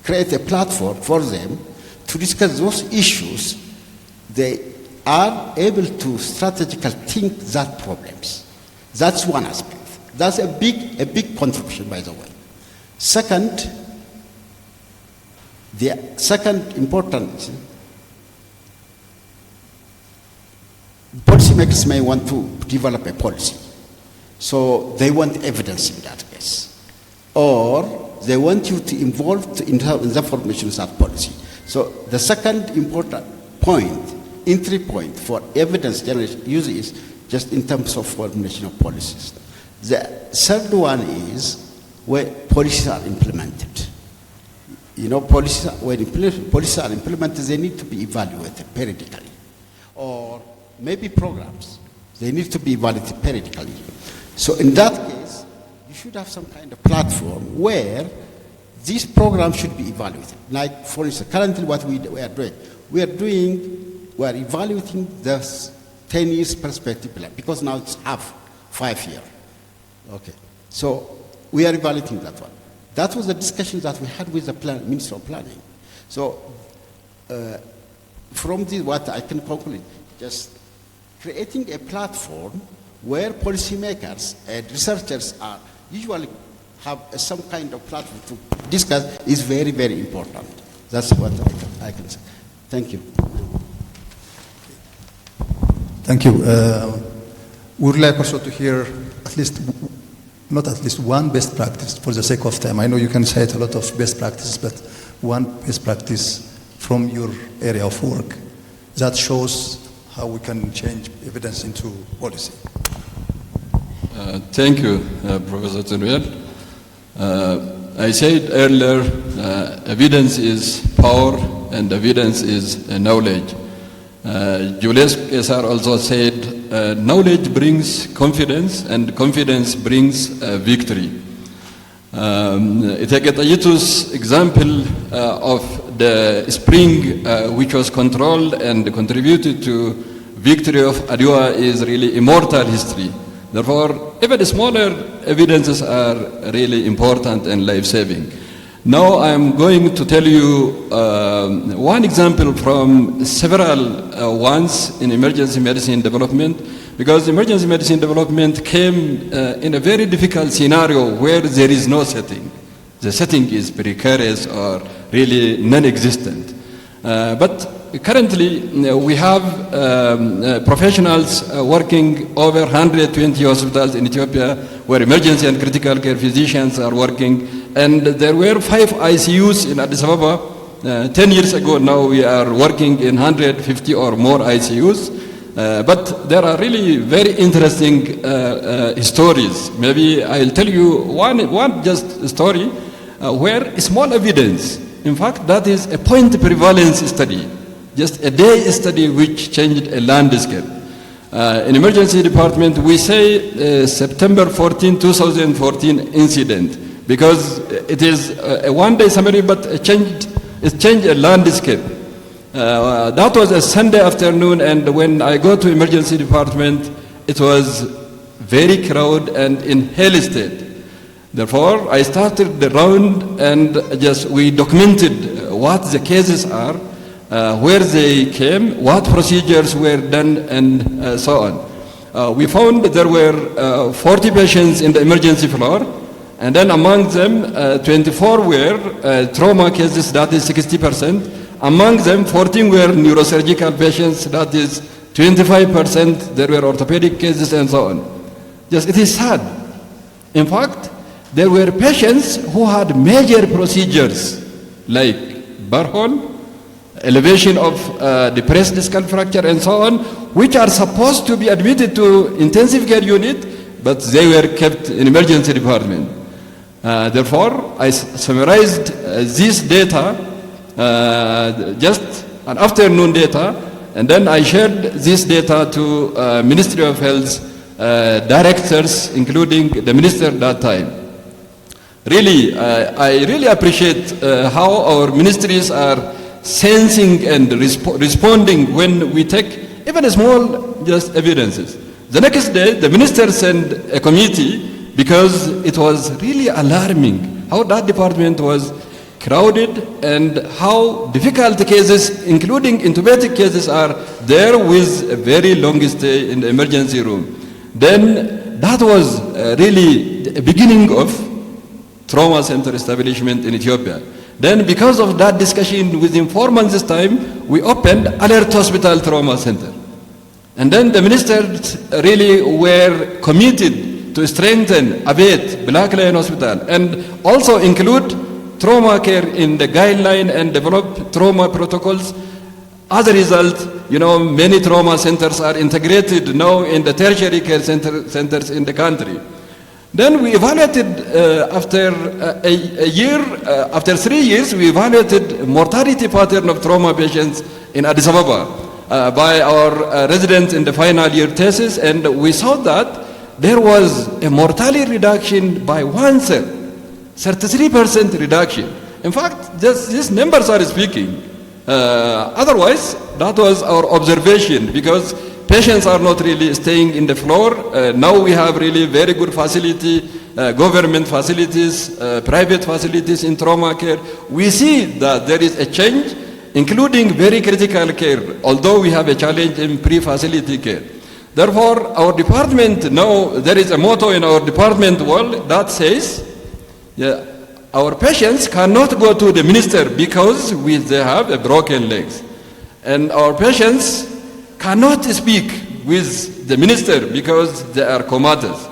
create a platform for them to discuss those issues, they are able to strategically think that problems. That's one aspect. That's a big contribution, by the way. Second, the second important, policymakers may want to develop a policy. So they want evidence in that case. Or they want you to involve in the formation of that policy. So the second important point, entry point for evidence generation usually is just in terms of formulation of policies. The third one is where policies are implemented. You know, when policies are implemented, they need to be evaluated periodically. Or maybe programs, they need to be evaluated periodically. So in that case, you should have some kind of platform where these programs should be evaluated. Like, for instance, currently what we are evaluating the 10 years perspective plan, because now it's 5 years. Okay, so we are evaluating that one. That was the discussion that we had with the Minister of Planning. So from this, what I can conclude, just creating a platform where policymakers and researchers are usually have some kind of platform to discuss is very, very important. That's what I can say. Thank you. Thank you. We would like also to hear not at least one best practice for the sake of time. I know you can cite a lot of best practices, but one best practice from your area of work that shows how we can change evidence into policy. Thank you, Professor Tenuel. I said earlier, evidence is power and evidence is knowledge. Julius Caesar also said, knowledge brings confidence and confidence brings victory. Ithaqetayitus example of the spring which was controlled and contributed to victory of Adwa is really immortal history. Therefore, even smaller evidences are really important and life-saving. Now I'm going to tell you one example from several ones in emergency medicine development, because emergency medicine development came in a very difficult scenario where there is no setting. The setting is precarious or really non-existent. But currently, we have professionals working over 120 hospitals in Ethiopia where emergency and critical care physicians are working. And there were 5 ICUs in Addis Ababa. 10 years ago now we are working in 150 or more ICUs. But there are really very interesting stories. Maybe I'll tell you one just story where small evidence, in fact that is a point prevalence study. Just a day study which changed a landscape. In emergency department, we say September 14, 2014 incident, because it is a one-day summary, but it changed a landscape. That was a Sunday afternoon, and when I go to emergency department, it was very crowded and in hell state. Therefore, I started the round and we documented what the cases are, where they came, what procedures were done, and so on. We found there were 40 patients in the emergency floor, and then among them, 24 were trauma cases, that is 60%. Among them, 14 were neurosurgical patients, that is 25%. There were orthopedic cases and so on. It is sad. In fact, there were patients who had major procedures like burhole, elevation of depressed skull fracture and so on, which are supposed to be admitted to intensive care unit, but they were kept in emergency department. Therefore, I summarized this data, just an afternoon data, and then I shared this data to Ministry of Health directors, including the minister at that time. Really, I really appreciate how our ministries are sensing and responding when we take even small just evidences. The next day, the minister sent a committee because it was really alarming how that department was crowded and how difficult cases, including intubated cases, are there with a very long stay in the emergency room. Then that was really the beginning of trauma center establishment in Ethiopia. Then because of that discussion, within 4 months' time, we opened Alert Hospital Trauma Center. And then the ministers really were committed to strengthen ABET, Black Lion Hospital, and also include trauma care in the guideline and develop trauma protocols. As a result, many trauma centers are integrated now in the tertiary care centers in the country. Then we evaluated after 3 years, we evaluated mortality pattern of trauma patients in Addis Ababa by our residents in the final year thesis, and we saw that there was a mortality reduction by 33% reduction. In fact, just these numbers are speaking. Otherwise, that was our observation, because patients are not really staying in the floor. Now we have really very good facility, government facilities, private facilities in trauma care. We see that there is a change, including very critical care, although we have a challenge in pre-facility care. Therefore, our department now, there is a motto in our department wall that says, our patients cannot go to the minister because they have a broken legs. And our patients cannot speak with the minister because they are comatose.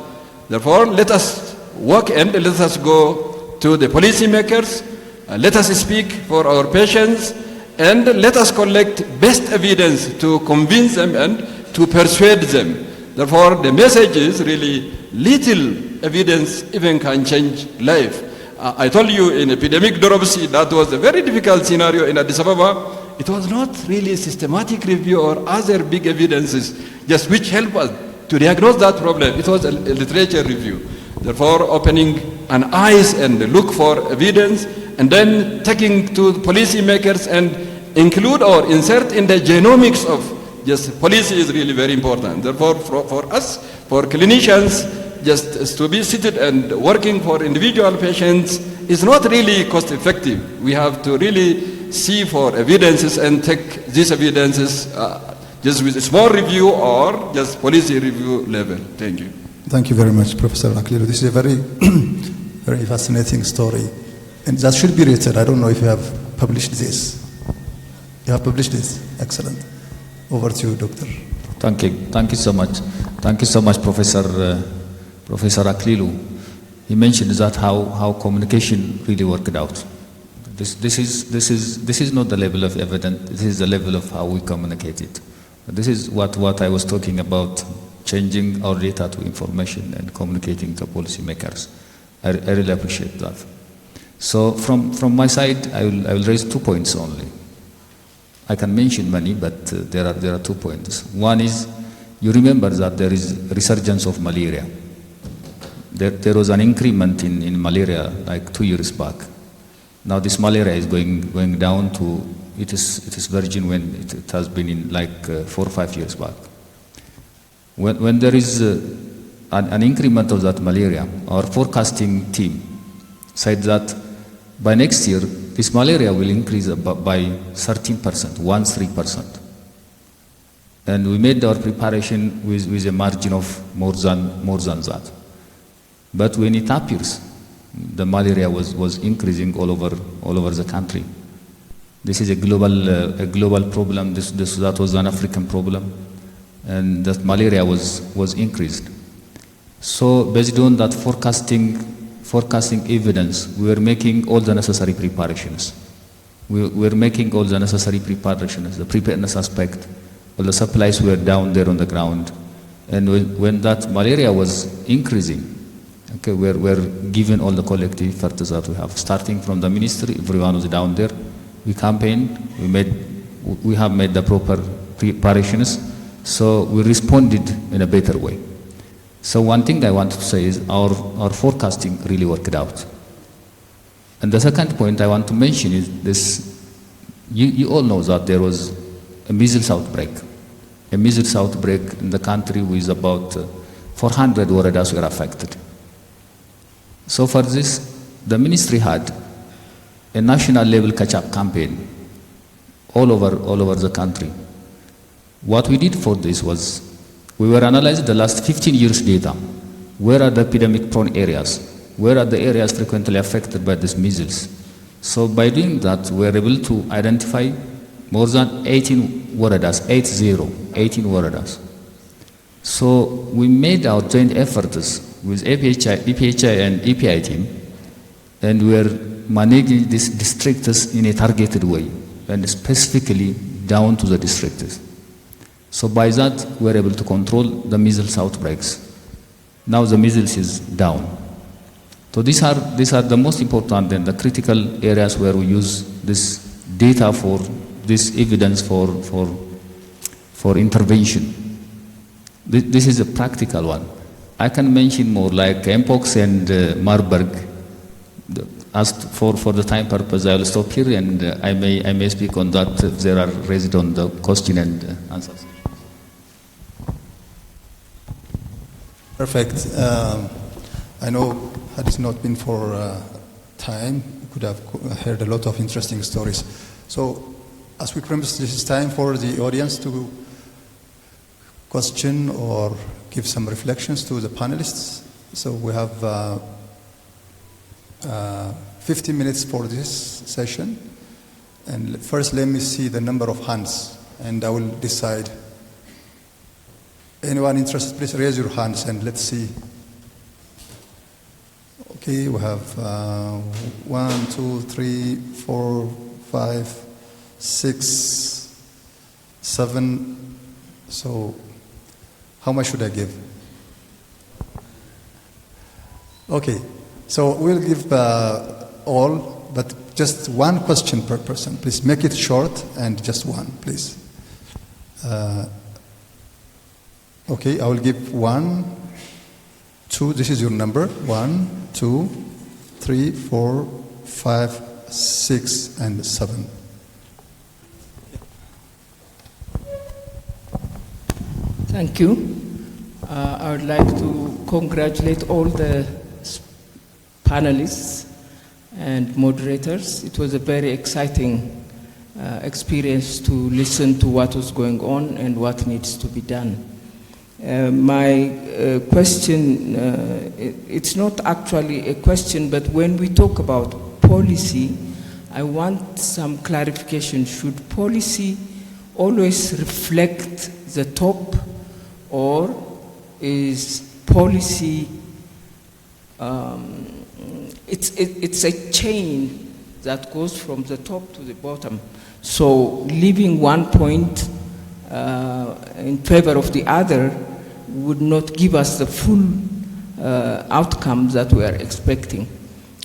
Therefore, let us work and let us go to the policymakers, let us speak for our patients, and let us collect best evidence to convince them and to persuade them. Therefore, the message is really little evidence even can change life. I told you in epidemic dropsy, that was a very difficult scenario in Addis Ababa. It was not really systematic review or other big evidences, just which help us to diagnose that problem. It was a literature review. Therefore, opening an eyes and look for evidence, and then taking to policymakers and include or insert in the genomics of just policy is really very important. Therefore, for us, for clinicians, just to be seated and working for individual patients is not really cost effective. We have to really see for evidences and take these evidences just with a small review or just policy review level. Thank you. Thank you very much, Professor Aklilu. This is a very, very fascinating story. And that should be written. I don't know if you have published this. You have published this. Excellent. Over to you, Doctor. Thank you. Thank you so much. Thank you so much, Professor Aklilu. He mentioned that how communication really worked out. This is not the level of evidence. This is the level of how we communicate it. This is what I was talking about, changing our data to information and communicating to policymakers. I really appreciate that. So from my side, I will raise 2 points only. I can mention many, but there are 2 points. One is, you remember that there is resurgence of malaria. There was an increment in malaria like 2 years back. Now this malaria is going down to, it is virgin when it has been in like 4 or 5 years back. When there is an increment of that malaria, our forecasting team said that by next year, this malaria will increase by 13%, 13%. And we made our preparation with a margin of more than that. But when it appears, the malaria was increasing all over the country. This is a global problem. That was an African problem, and that malaria was increased. So based on that forecasting evidence, we were making all the necessary preparations. We were making all the necessary preparations, the preparedness aspect. All the supplies were down there on the ground, and when that malaria was increasing, okay, we're given all the collective efforts that we have, starting from the ministry. Everyone was down there. We campaigned. We have made the proper preparations. So we responded in a better way. So one thing I want to say is our forecasting really worked out. And the second point I want to mention is You all know that there was a measles outbreak. A measles outbreak in the country with about 400 waredas were affected. So for this, the ministry had a national level catch-up campaign all over the country. What we did for this was, we were analyzing the last 15 years data. Where are the epidemic prone areas? Where are the areas frequently affected by this measles? So by doing that, we were able to identify more than 18 waredas, 18 waredas. So we made our joint efforts with EPHI and EPI team, and we are managing these districts in a targeted way, and specifically down to the districts. So by that, we are able to control the measles outbreaks. Now the measles is down. So these are the most important and the critical areas where we use this data for this evidence for intervention. This is a practical one. I can mention more like Mpox and Marburg. As for the time purpose, I will stop here, and I may speak on that if there are raised on the question and answers. Perfect. I know had it not been for time, we could have heard a lot of interesting stories. So, as we promised, this is time for the audience to question or give some reflections to the panelists. So we have 15 minutes for this session. And first, let me see the number of hands, and I will decide. Anyone interested, please raise your hands and let's see. Okay, we have 1, 2, 3, 4, 5, 6, 7. So, how much should I give? Okay, so we'll give all, but just one question per person. Please make it short and just one, please. Okay, I will give 1, 2, this is your number. 1, 2, 3, 4, 5, 6, and 7. Thank you. I would like to congratulate all the panelists and moderators. It was a very exciting experience to listen to what was going on and what needs to be done. My question, it's not actually a question, but when we talk about policy, I want some clarification. Should policy always reflect the top, or is policy, it's a chain that goes from the top to the bottom. So leaving one point in favor of the other would not give us the full outcome that we are expecting.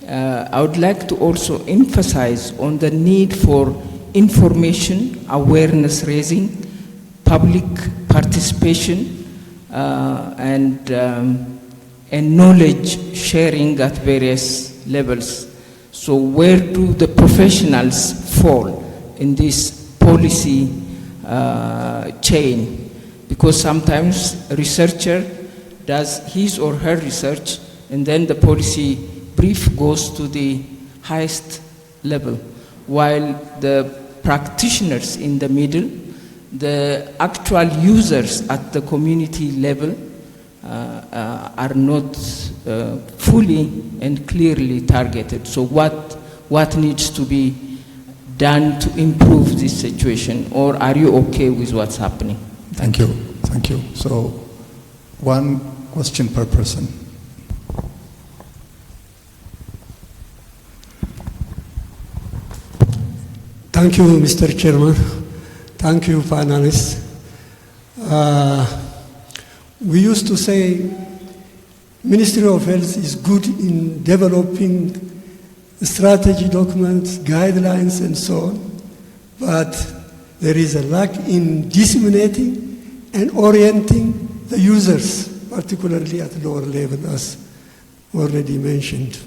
I would like to also emphasize on the need for information, awareness raising, public participation, and knowledge sharing at various levels. So where do the professionals fall in this policy chain? Because sometimes a researcher does his or her research, and then the policy brief goes to the highest level, while the practitioners in the middle, the actual users at the community level, are not fully and clearly targeted. So what needs to be done to improve this situation, or are you okay with what's happening? Thank you. Thank you. So, one question per person. Thank you, Mr. Chairman. Thank you, panelists. We used to say Ministry of Health is good in developing strategy documents, guidelines, and so on, but there is a lack in disseminating and orienting the users, particularly at lower level, as already mentioned.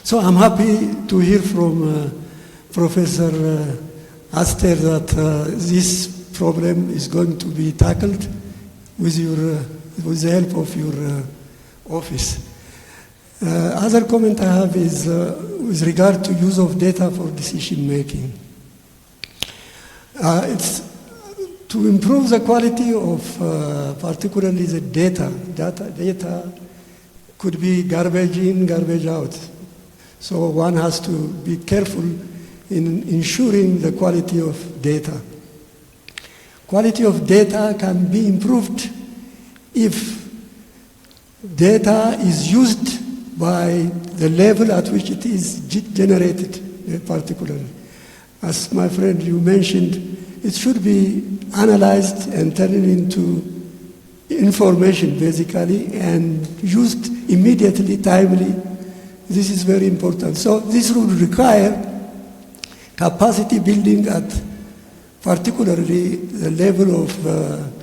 So I'm happy to hear from Professor Aster that this problem is going to be tackled with the help of your office. Other comment I have is with regard to use of data for decision making. It's to improve the quality of particularly the data. Data could be garbage in, garbage out. So one has to be careful in ensuring the quality of data. Quality of data can be improved if data is used by the level at which it is generated, particularly. As my friend you mentioned, it should be analyzed and turned into information, basically, and used immediately, timely. This is very important. So this would require capacity building at particularly the level of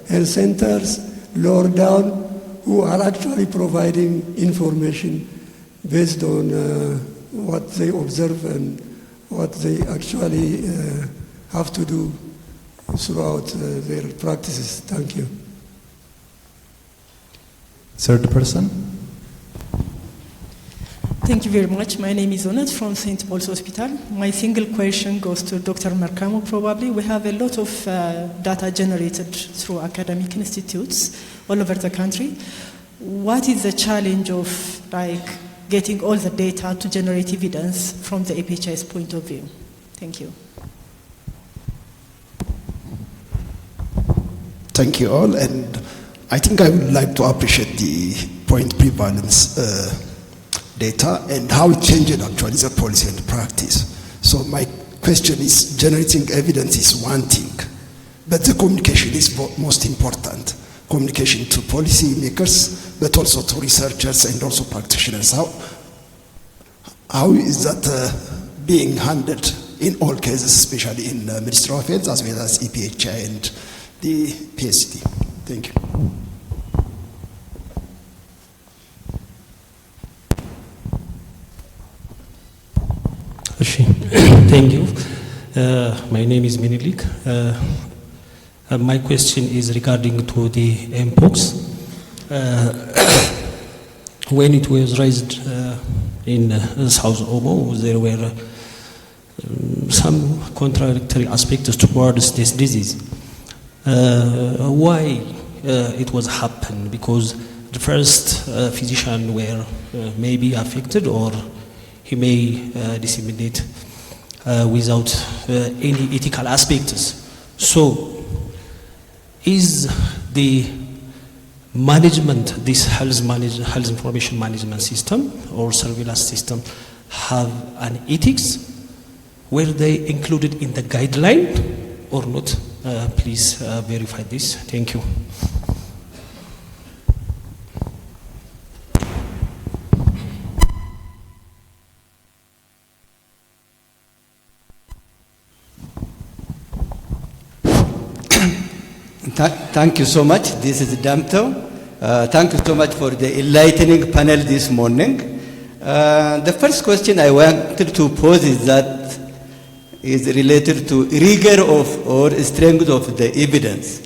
health centers, lower down, who are actually providing information based on what they observe and what they actually have to do throughout their practices. Thank you. Third person. Thank you very much. My name is Onet from St. Paul's Hospital. My single question goes to Dr. Mercamo, probably. We have a lot of data generated through academic institutes all over the country. What is the challenge of getting all the data to generate evidence from the APHI's point of view? Thank you. Thank you all, and I think I would like to appreciate the point prevalence data and how it changed actually the policy and practice. So my question is, generating evidence is one thing, but the communication is most important. Communication to policy makers, but also to researchers and also practitioners. How is that being handled in all cases, especially in Ministry of Health as well as EPHI and the PST? Thank you. Thank you. My name is Menilik. My question is regarding to the MPOX. When it was raised in South Omo, there were some contradictory aspects towards this disease. Why it was happened? Because the first physician were maybe affected, or he may disseminate without any ethical aspects. So, is the management, this health information management system or surveillance system, have an ethics? Were they included in the guideline or not? Please verify this. Thank you. Thank you so much. This is Damto. Thank you so much for the enlightening panel this morning. The first question I wanted to pose is related to rigor of or strength of the evidence.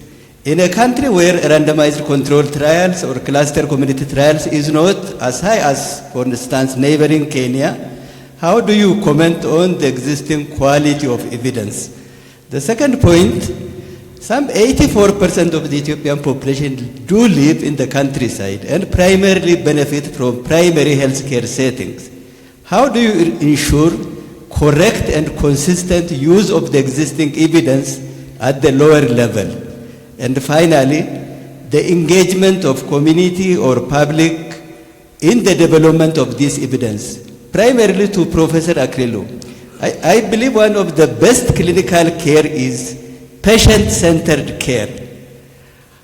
In a country where randomized controlled trials or cluster community trials is not as high as, for instance, neighboring Kenya, how do you comment on the existing quality of evidence? The second point, some 84% of the Ethiopian population do live in the countryside and primarily benefit from primary healthcare settings. How do you ensure correct and consistent use of the existing evidence at the lower level? And finally, the engagement of community or public in the development of this evidence. Primarily to Professor Akrilu, I believe one of the best clinical care is patient-centered care.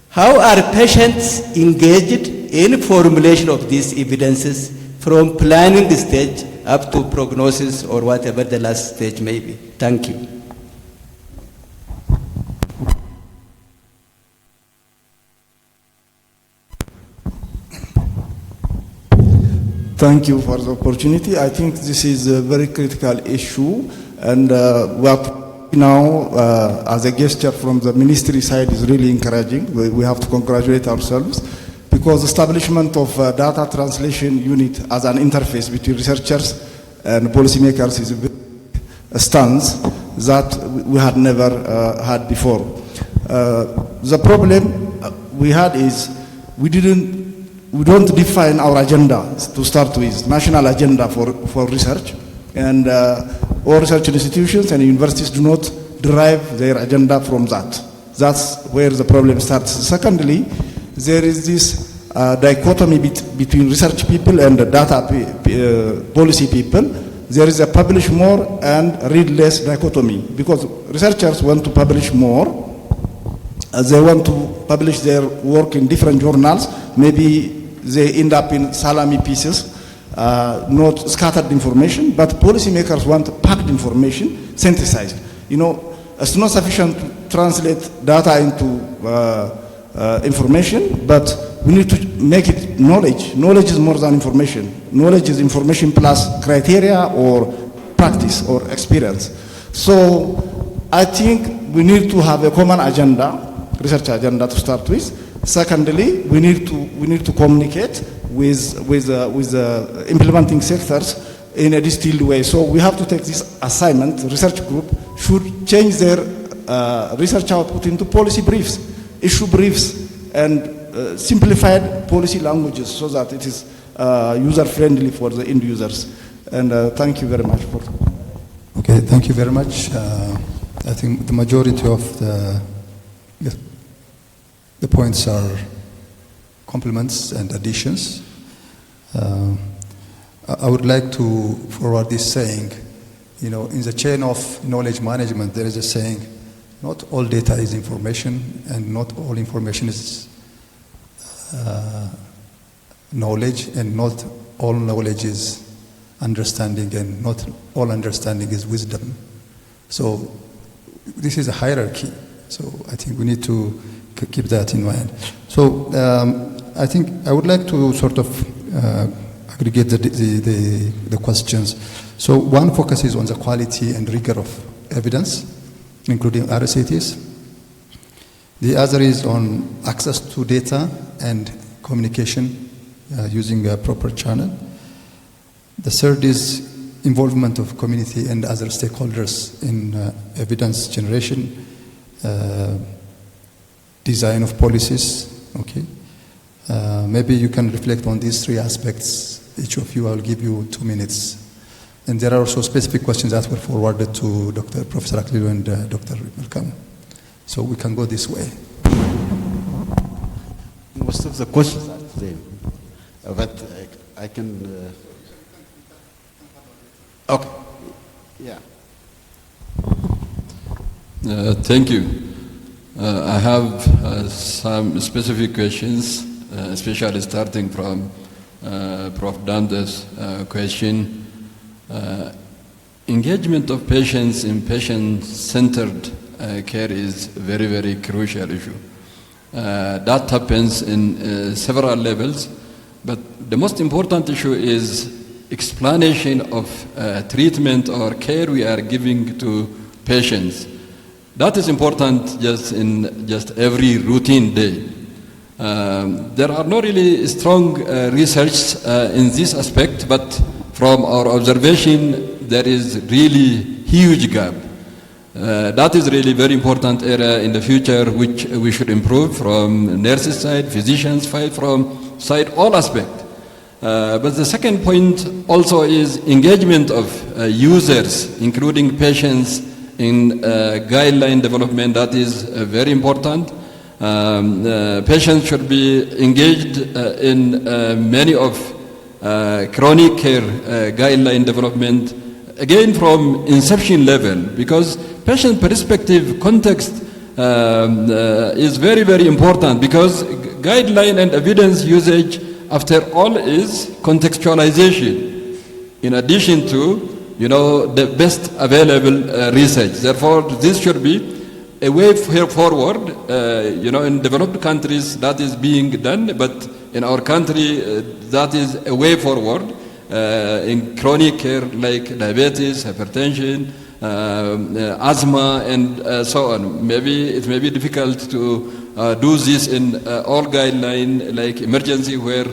How are patients engaged in formulation of these evidences from planning stage up to prognosis or whatever the last stage may be? Thank you. Thank you for the opportunity. I think this is a very critical issue, and we are now, as a gesture from the ministry side is really encouraging. We have to congratulate ourselves because establishment of data translation unit as an interface between researchers and policymakers is a stance that we had never had before. The problem we had is we don't define our agenda to start with, national agenda for research, and all research institutions and universities do not derive their agenda from that. That's where the problem starts. Secondly, there is this dichotomy between research people and data policy people. There is a publish more and read less dichotomy because researchers want to publish more. They want to publish their work in different journals. Maybe they end up in salami pieces, not scattered information, but policymakers want packed information, synthesized. You know, it's not sufficient to translate data into information, but we need to make it knowledge. Knowledge is more than information. Knowledge is information plus criteria or practice or experience. So I think we need to have a common agenda, research agenda to start with. Secondly, we need to communicate with implementing sectors in a distilled way. So we have to take this assignment. Research group should change their research output into policy briefs, issue briefs, and simplified policy languages so that it is user-friendly for the end users. And thank you very much for. Okay, thank you very much. I think the majority of the points are compliments and additions. I would like to forward this saying, you know, in the chain of knowledge management, there is a saying, not all data is information and not all information is knowledge, and not all knowledge is understanding, and not all understanding is wisdom. So this is a hierarchy. So I think we need to keep that in mind. So I think I would like to sort of aggregate the questions. So one focuses on the quality and rigor of evidence, including RCTs. The other is on access to data and communication using a proper channel. The third is involvement of community and other stakeholders in evidence generation, design of policies. Okay, maybe you can reflect on these three aspects. Each of you, I'll give you 2 minutes. And there are also specific questions that were forwarded to Professor Aklilu and Dr. Malcolm. So we can go this way. Most of the questions are the same, but I can. Okay. Yeah. Thank you. I have some specific questions, especially starting from Prof. Dante's question. Engagement of patients in patient-centered care is very, very crucial issue. That happens in several levels, but the most important issue is explanation of treatment or care we are giving to patients. That is important just in every routine day. There are not really strong research in this aspect, but from our observation, there is really huge gap. That is really very important area in the future, which we should improve from nurses' side, physicians' side, from side all aspects. But the second point also is engagement of users, including patients, in guideline development. That is very important. Patients should be engaged in many of chronic care guideline development, again from inception level, because patient perspective context is very, very important, because guideline and evidence usage after all is contextualization in addition to the best available research. Therefore, this should be a way forward. In developed countries that is being done, but in our country that is a way forward in chronic care like diabetes, hypertension, asthma, and so on. Maybe it may be difficult to do this in all guidelines, like emergency, where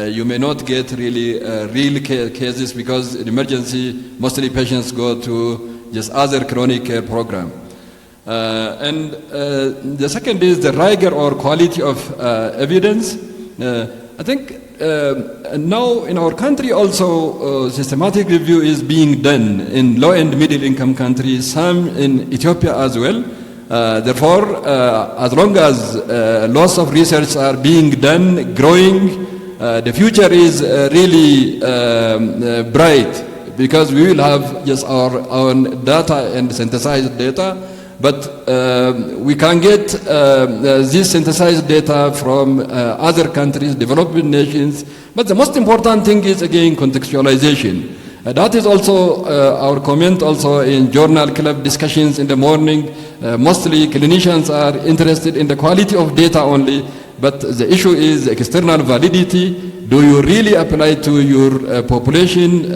you may not get really real cases, because in emergency, mostly patients go to just other chronic care program. And the second is the rigor or quality of evidence. I think now in our country also systematic review is being done in low and middle income countries, some in Ethiopia as well. Therefore, as long as lots of research are being done, growing, the future is really bright, because we will have just our own data and synthesized data. But we can get this synthesized data from other countries, developing nations. But the most important thing is, again, contextualization. That is also our comment also in journal club discussions in the morning. Mostly clinicians are interested in the quality of data only, but the issue is external validity. Do you really apply to your population,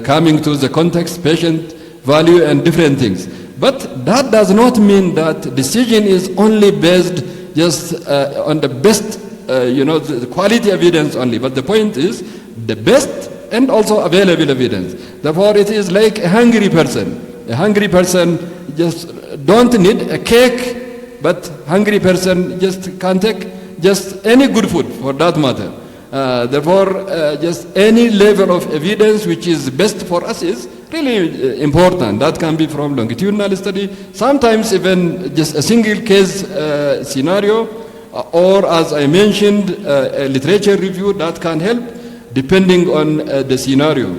coming to the context, patient value, and different things? But that does not mean that decision is only based just on the best, the quality evidence only. But the point is the best and also available evidence. Therefore, it is like a hungry person. A hungry person just don't need a cake, but hungry person just can take just any good food for that matter. Therefore, just any level of evidence which is best for us is really important. That can be from longitudinal study, sometimes even just a single case scenario, or as I mentioned, a literature review that can help depending on the scenario.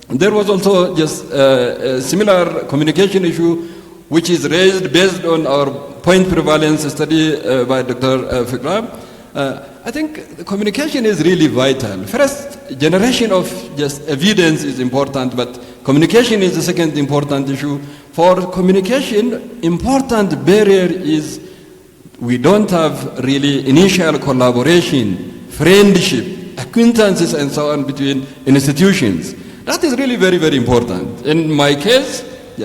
There was also just a similar communication issue which is raised based on our point prevalence study by Dr. Fikrab. I think the communication is really vital. First generation of just evidence is important, but communication is the second important issue. For communication, important barrier is we don't have really initial collaboration, friendship, acquaintances, and so on between institutions. That is really very, very important. In my case,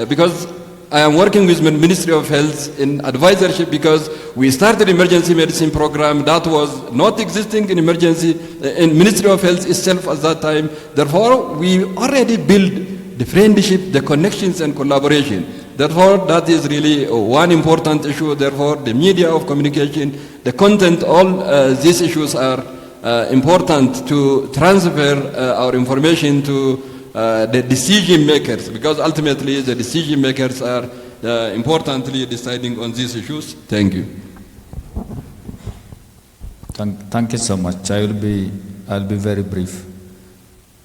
because I am working with the Ministry of Health in advisorship, because we started emergency medicine program that was not existing in emergency in Ministry of Health itself at that time. Therefore, we already built the friendship, the connections, and collaboration. Therefore, that is really one important issue. Therefore, the media of communication, the content, all these issues are important to transfer our information to the decision makers, because ultimately the decision makers are importantly deciding on these issues. Thank you. Thank you so much. I'll be very brief.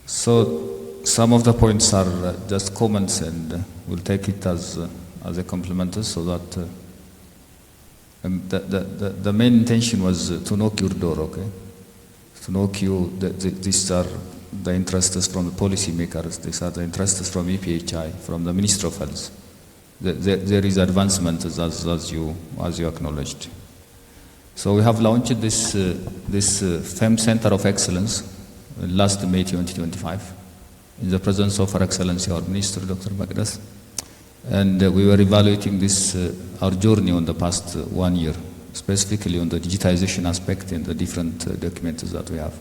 So some of the points are just comments, and we'll take it as a compliment, so that the main intention was to knock your door, okay? To knock you. These are the interests from the policy makers. These are the interests from EPHI, from the Ministry of Health. There is advancement, as you acknowledged. So we have launched this FEM Center of Excellence last May 2025 in the presence of Her Excellency our Minister, Dr. Bagdas. And we were evaluating this, our journey on the past 1 year, specifically on the digitization aspect and the different documents that we have.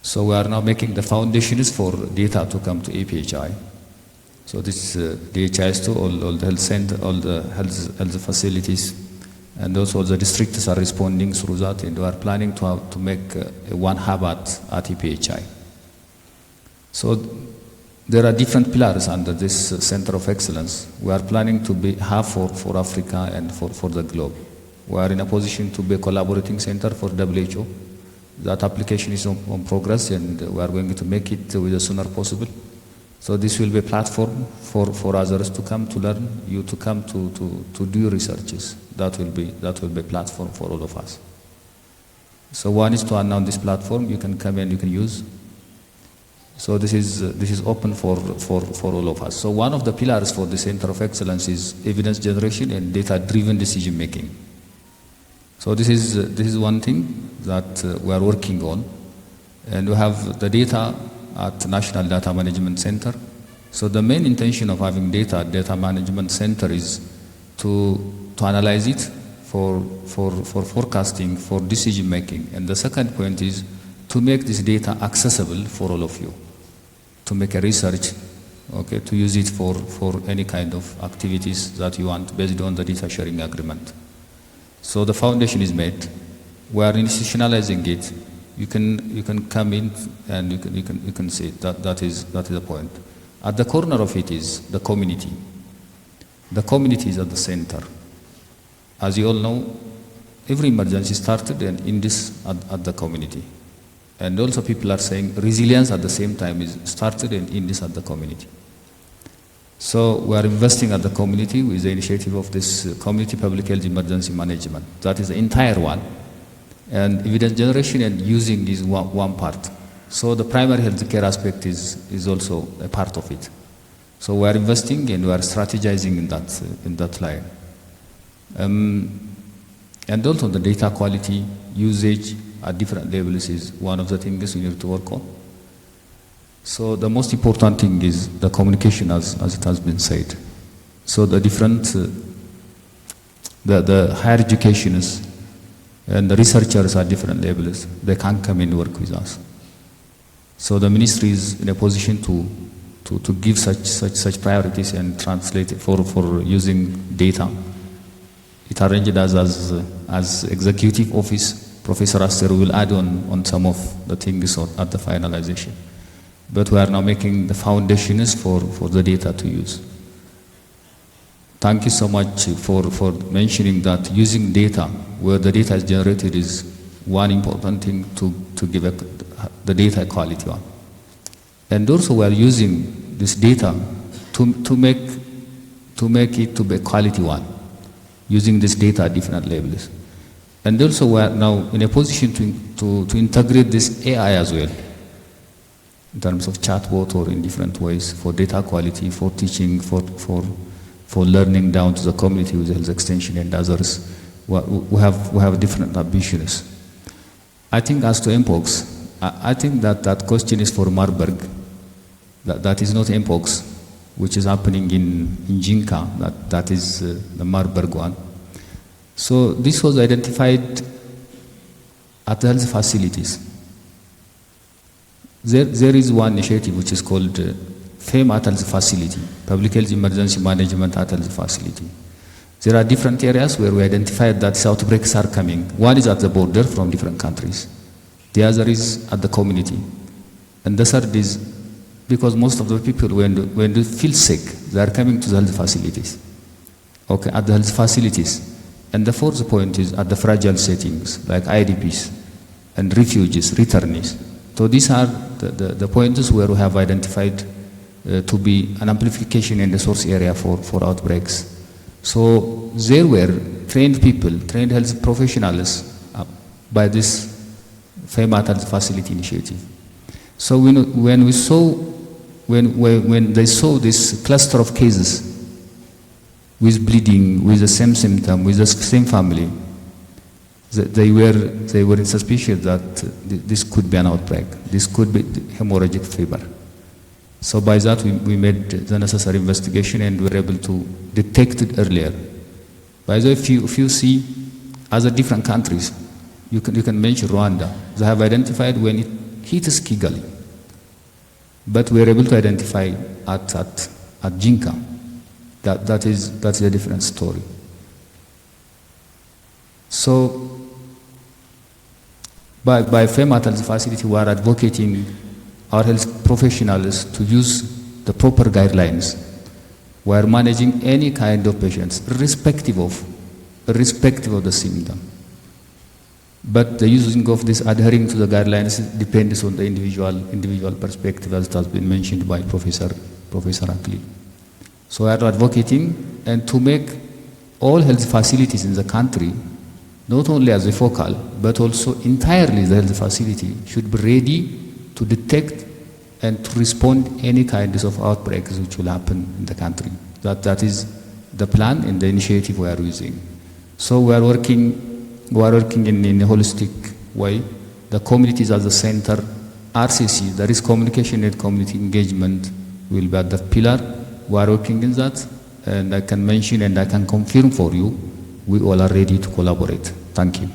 So we are now making the foundations for data to come to APHI. So this DHIS2, all the health center, all the health facilities, and also the districts are responding through that, and we are planning to make one hub at APHI. So there are different pillars under this Center of Excellence. We are planning to have for Africa and for the globe. We are in a position to be a collaborating center for WHO. That application is on progress, and we are going to make it with the sooner possible. So this will be a platform for others to come to learn, you to come to do researches. That will be a platform for all of us. So one is to announce this platform. You can come and you can use. So this is open for all of us. So one of the pillars for the Center of Excellence is evidence generation and data-driven decision making. So this is one thing that we are working on, and we have the data at National Data Management Center. So the main intention of having data management center is to analyze it for forecasting, for decision making. And the second point is to make this data accessible for all of you, to make a research, okay, to use it for any kind of activities that you want based on the data sharing agreement. So the foundation is made. We are institutionalizing it. You can come in and you can see it. That is the point. At the corner of it is the community. The community is at the center. As you all know, every emergency started and ends at the community. And also people are saying resilience at the same time is started and ends at the community. So we are investing at the community with the initiative of this community public health emergency management. That is the entire one. And evidence generation and using is one part. So the primary health care aspect is also a part of it. So we are investing and we are strategizing in that line. And also the data quality usage at different levels is one of the things we need to work on. So the most important thing is the communication, as it has been said. So the different, the higher educationists and the researchers at different levels, they can come and work with us. So the ministry is in a position to give such priorities and translate it for using data. It arranged as executive office. Professor Aster will add on some of the things at the finalization. But we are now making the foundations for the data to use. Thank you so much for mentioning that using data, where the data is generated, is one important thing to give the data a quality one. And also we are using this data to make it to be a quality one, using this data at different levels. And also we are now in a position to integrate this AI as well, in terms of chatbot or in different ways for data quality, for teaching, for learning down to the community with health extension and others. We have different ambitions. I think as to Mpox, I think that question is for Marburg. That is not Mpox, which is happening in Jinka. That is the Marburg one. So this was identified at the health facilities. There is one initiative which is called FEM at health facility, Public Health Emergency Management at health facility. There are different areas where we identified that outbreaks are coming. One is at the border from different countries. The other is at the community. And the third is because most of the people, when they feel sick, they are coming to the health facilities. Okay, at the health facilities. And the fourth point is at the fragile settings, like IDPs and refugees, returnees. So these are the points where we have identified to be an amplification in the source area for outbreaks. So there were trained people, trained health professionals by this FEMA health facility initiative. So when they saw this cluster of cases with bleeding, with the same symptom, with the same family, they were in suspicion that this could be an outbreak. This could be hemorrhagic fever. So by that we made the necessary investigation and we were able to detect it earlier. By the way, if you see other different countries, you can mention Rwanda. They have identified when it hits Kigali. But we were able to identify at Jinka. That's a different story. So by FEMA health facility, we are advocating our health professionals to use the proper guidelines. We are managing any kind of patients, irrespective of the symptom. But the using of this, adhering to the guidelines, depends on the individual perspective, as it has been mentioned by Professor Akli. So we are advocating and to make all health facilities in the country, not only as a focal, but also entirely the health facility should be ready to detect and to respond any kinds of outbreaks which will happen in the country. That is the plan and the initiative we are using. So we are working in a holistic way. The communities at the center, RCC, that is communication and community engagement, will be at that pillar. We are working in that, and I can mention and I can confirm for you, we all are ready to collaborate. Thank you.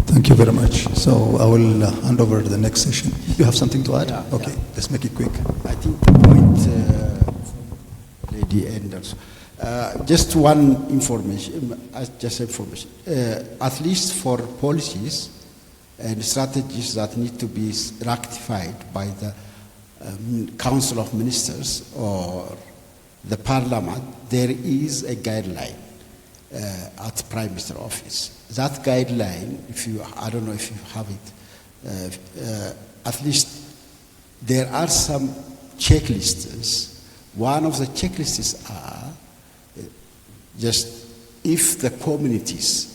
Thank you very much. So I will hand over to the next session. You have something to add? Yeah, okay, let's make it quick. I think the point, Lady Anders, just one information, at least for policies and strategies that need to be ratified by the Council of Ministers or the Parliament, there is a guideline at Prime Minister Office. That guideline, I don't know if you have it, at least there are some checklists. One of the checklists are just if the communities,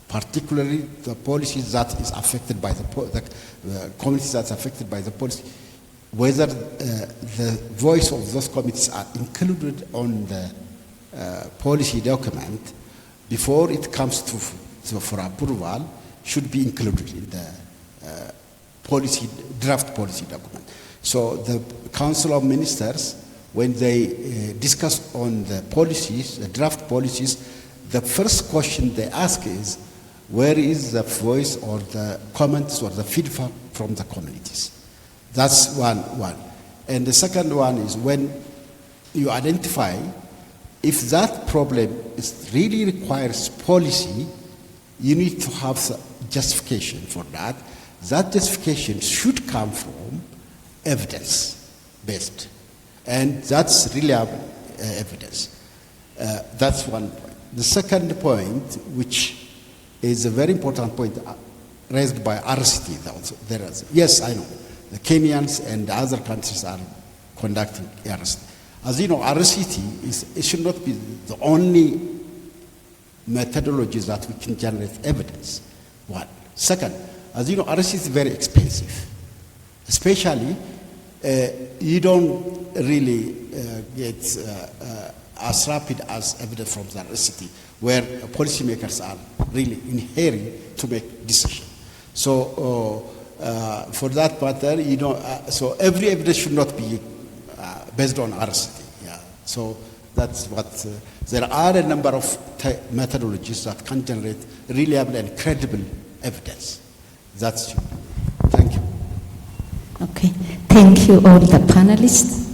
particularly the policies that is affected by the communities that's affected by the policy, whether the voice of those communities are included on the policy document before it comes for approval, should be included in the draft policy document. So the Council of Ministers, when they discuss on the policies, the draft policies, the first question they ask is, where is the voice or the comments or the feedback from the communities? That's one. And the second one is when you identify if that problem really requires policy, you need to have justification for that. That justification should come from evidence-based. And that's reliable evidence. That's one point. The second point, which is a very important point raised by RCT. Yes, I know. The Kenyans and other countries are conducting RCT. As you know, RCT it should not be the only methodologies that we can generate evidence. One. Second, as you know, RCT is very expensive. Especially, you don't really get as rapid as evidence from the RCT, where policymakers are really in a hurry to make decisions. So for that matter, so every evidence should not be based on RCT. Yeah. So that's what, there are a number of methodologies that can generate reliable and credible evidence. That's it. Thank you. Okay. Thank you all the panelists.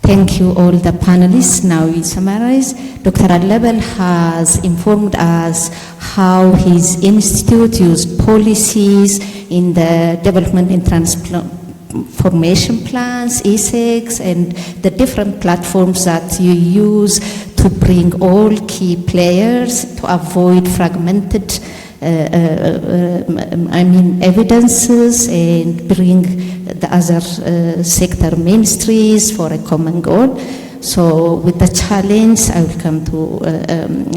Thank you all the panelists. Now we summarize. Dr. Al-Lebel has informed us how his institute used policies in the development and transformation plans, ESEX, and the different platforms that you use to bring all key players to avoid fragmented evidences and bring the other sector ministries for a common goal. So with the challenge, I will come to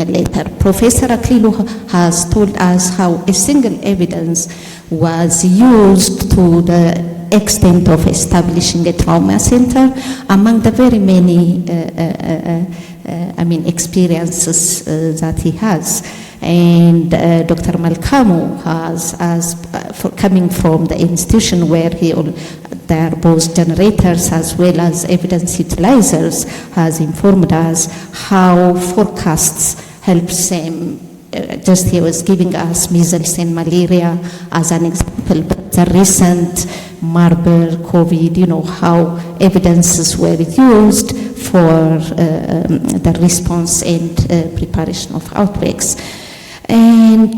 later. Professor Aklilu has told us how a single evidence was used to the extent of establishing a trauma center among the very many experiences that he has. And Dr. Malkamu has, coming from the institution where they are both generators as well as evidence utilizers, has informed us how forecasts help them. Just he was giving us measles and malaria as an example, but the recent Marburg, COVID, how evidences were used for the response and preparation of outbreaks. And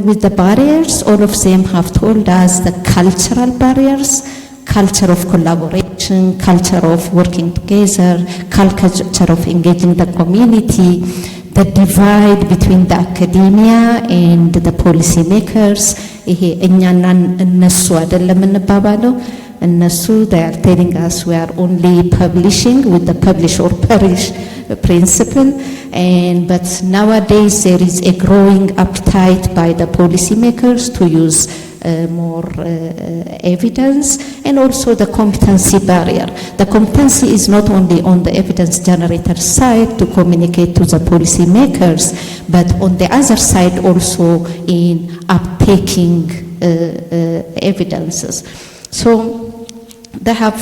with the barriers, all of them have told us the cultural barriers, culture of collaboration, culture of working together, culture of engaging the community, the divide between the academia and the policy makers. They are telling us we are only publishing with the publish or perish principle, but nowadays there is a growing appetite by the policymakers to use more evidence, and also the competency barrier. The competency is not only on the evidence generator side to communicate to the policymakers, but on the other side also in uptaking evidences. So they have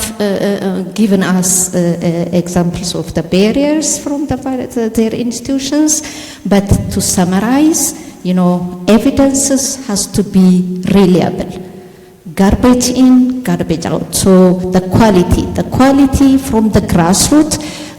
given us examples of the barriers from their institutions, but to summarize, evidences has to be reliable. Garbage in, garbage out. So the quality from the grassroots,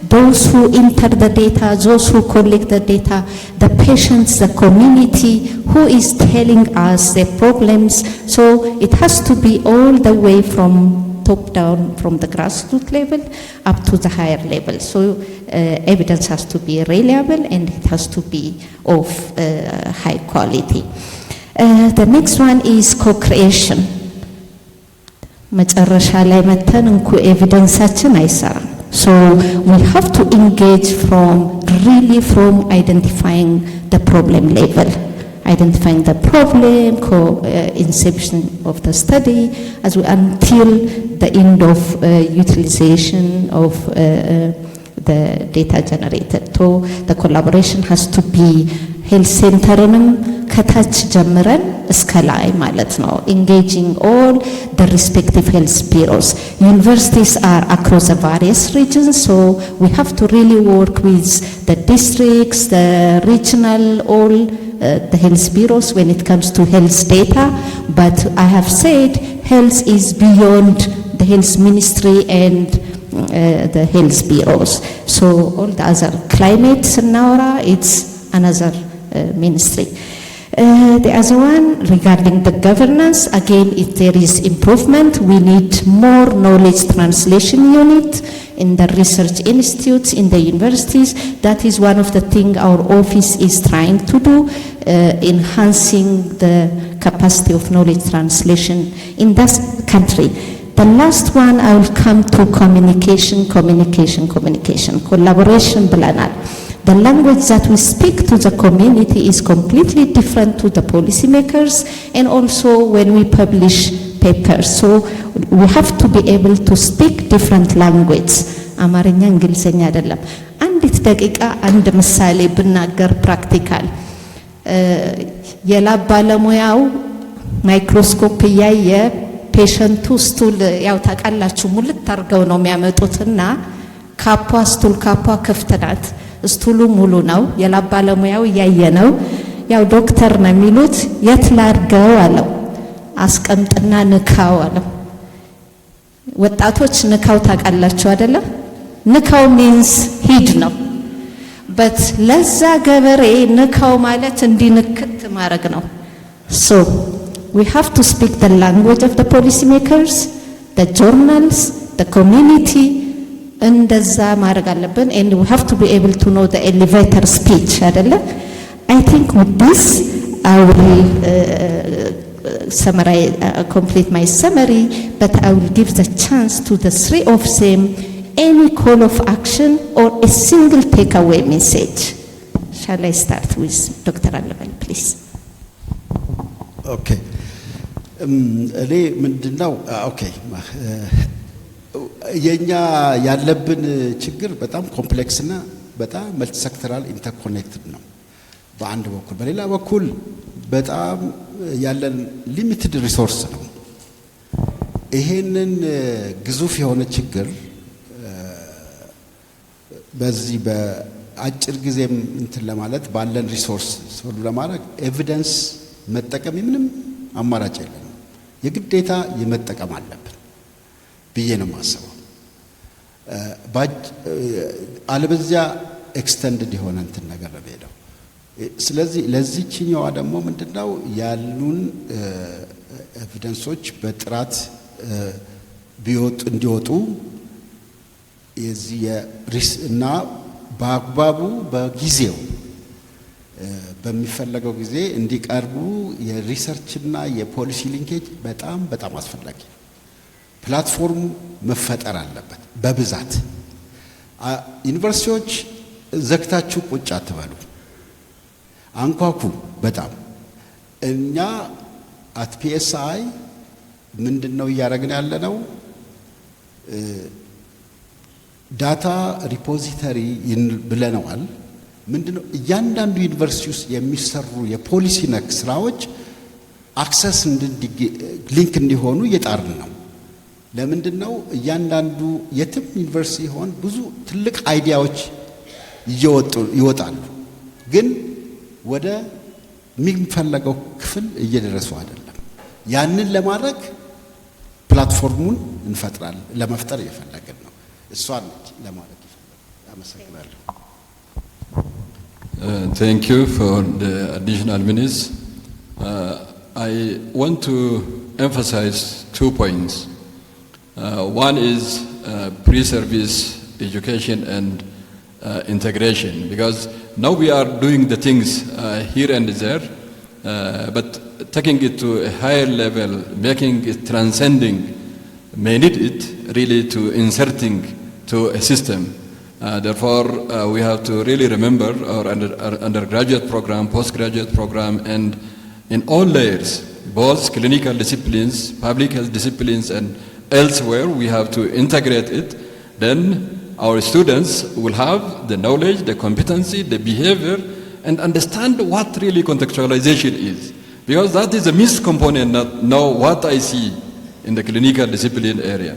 those who enter the data, those who collect the data, the patients, the community, who is telling us their problems. So it has to be all the way from top down, from the grassroots level up to the higher level. So evidence has to be reliable and it has to be of high quality. The next one is co-creation. መጨረሻ ላይ መተን እንኩ ኤቪደንሳችን አይሰራም. So we have to engage from identifying the problem level, identifying the problem, inception of the study, until the end of utilization of the data generated. So the collaboration has to be health centerንም ከታች ጀምረን እስከ ላይ ማለት ነው, engaging all the respective health bureaus. Universities are across the various regions, so we have to really work with the districts, the regional, all the health bureaus when it comes to health data. But I have said health is beyond the health ministry and the health bureaus. So all the other climate scenario, it's another ministry. The other one regarding the governance, again, if there is improvement, we need more knowledge translation unit in the research institutes, in the universities. That is one of the things our office is trying to do, enhancing the capacity of knowledge translation in that country. The last one, I will come to communication, collaboration ብለናል. The language that we speak to the community is completely different to the policymakers and also when we publish papers. So we have to be able to speak different language. አማርኛ እንግሊዘኛ አይደለም. አንዲት ደቂቃ አንድ ምሳሌ ብናገር ፕራክቲካል የላብ ባለሙያው ማይክሮስኮፕ እያየ ፔሸንቱ ስቱል ያው ታውቃላችሁ ሙልት አድርገው ነው የሚያመጡትና ስቱል ካፓ ክፍት ናት. ስቱሉ ሙሉ ነው። የላብ ባለሙያው እያየ ነው። ያው ዶክተር ነው የሚሉት የት ላድርገው አለው። አስቀምጥና ንካው አለው። ወጣቶች ንካው ታውቃላችሁ አይደለም? ንካው means ሂድ ነው። but ለዛ ገበሬ ንካው ማለት እንዲንክት ማድረግ ነው. So we have to speak the language of the policymakers, the journals, the community. እንደዛ ማድረግ አለብን, and we have to be able to know the elevator speech አይደለ? I think with this I will complete my summary, but I will give the chance to the three of them any call of action or a single takeaway message. Shall I start with Dr. Alavel, please? Okay. እኔ ምንድነው ኦኬ የኛ ያለብን ችግር በጣም ኮምፕሌክስ እና በጣም መልቲ ሴክተራል ኢንተርኮኔክትድ ነው በአንድ በኩል፣ በሌላ በኩል በጣም ያለን ሊሚትድ ሪሶርስ ነው። ይሄንን ግዙፍ የሆነ ችግር በዚህ በአጭር ጊዜም እንትን ለማለት ባለን ሪሶርስ ሶልቭ ለማድረግ ኤቪደንስ መጠቀም ምንም አማራጭ የለም። የግዴታ የመጠቀም አለብን ብዬ ነው የማስበው። አለበዚያ ኤክስተንድድ የሆነ እንትን ነገር ነው ሄደው። ስለዚህ ለዚህኛዋ ደግሞ ምንድነው ያሉን ኤቪደንሶች በጥራት እንዲወጡ የዚህ እና በአግባቡ በጊዜው በሚፈለገው ጊዜ እንዲቀርቡ የሪሰርችና የፖሊሲ ሊንኬጅ በጣም በጣም አስፈላጊ ነው። ፕላትፎርም መፈጠር አለበት በብዛት። ዩኒቨርሲቲዎች ዘግታችሁ ቁጭ አትበሉ፣ አንኳኩ። በጣም እኛ አት ፒኤስአይ ምንድነው እያደረግን ያለነው? ዳታ ሪፖዚተሪ ብለነዋል። ምንድነው እያንዳንዱ ዩኒቨርሲቲ ውስጥ የሚሰሩ የፖሊሲ ነክ ስራዎች አክሰስ ሊንክ እንዲሆኑ እየጣርን ነው። ለምንድነው እያንዳንዱ የትም ዩኒቨርሲቲ ሆን ብዙ ትልቅ አይዲያዎች ይወጣሉ፣ ግን ወደ የሚፈለገው ክፍል እየደረሱ አይደለም። ያንን ለማድረግ ፕላትፎርሙን ለመፍጠር እየፈለግን ነው። እሷን ለማድረግ ይፈልጋል። አመሰግናለሁ። Thank you for the additional minutes. I want to emphasize 2 points. One is pre-service education and integration, because now we are doing the things here and there, but taking it to a higher level, making it transcending, may need it really to inserting to a system. Therefore, we have to really remember our undergraduate program, postgraduate program, and in all layers, both clinical disciplines, public health disciplines, and elsewhere, we have to integrate it. Then our students will have the knowledge, the competency, the behavior, and understand what really contextualization is. Because that is a missed component, not know what I see in the clinical discipline area.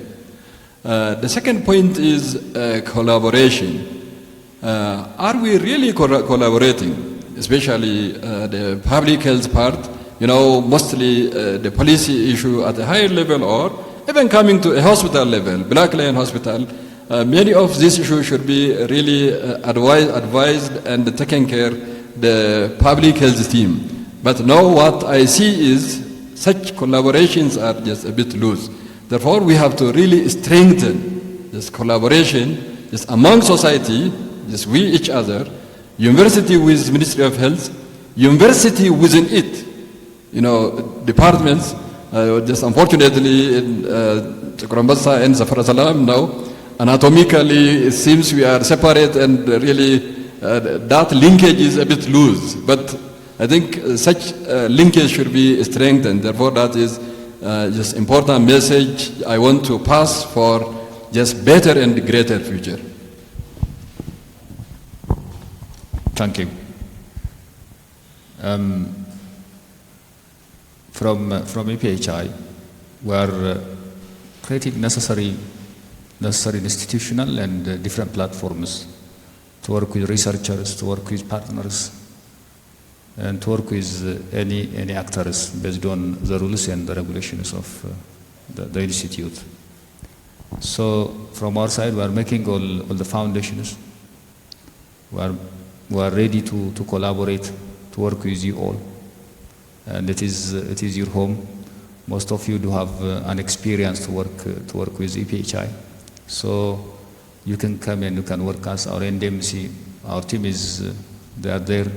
The second point is collaboration. Are we really collaborating, especially the public health part? You know, mostly the policy issue at a higher level, or even coming to a hospital level, Black Lion Hospital, many of these issues should be really advised and taken care the public health team. But now what I see is such collaborations are just a bit loose. Therefore, we have to really strengthen this collaboration just among society, just we each other, university with Ministry of Health, university within it, you know, departments. Just unfortunately in Kurambasa and Zafar Salam now, anatomically it seems we are separate, and really that linkage is a bit loose. But I think such linkage should be strengthened. Therefore, that is just important message I want to pass for just better and greater future. Thank you. From EPHI, we are creating necessary institutional and different platforms to work with researchers, to work with partners, and to work with any actors based on the rules and the regulations of the institute. So from our side, we are making all the foundations. We are ready to collaborate, to work with you all. And it is your home. Most of you do have an experience to work with EPHI. So you can come and you can work as our NDMC. Our team they are there.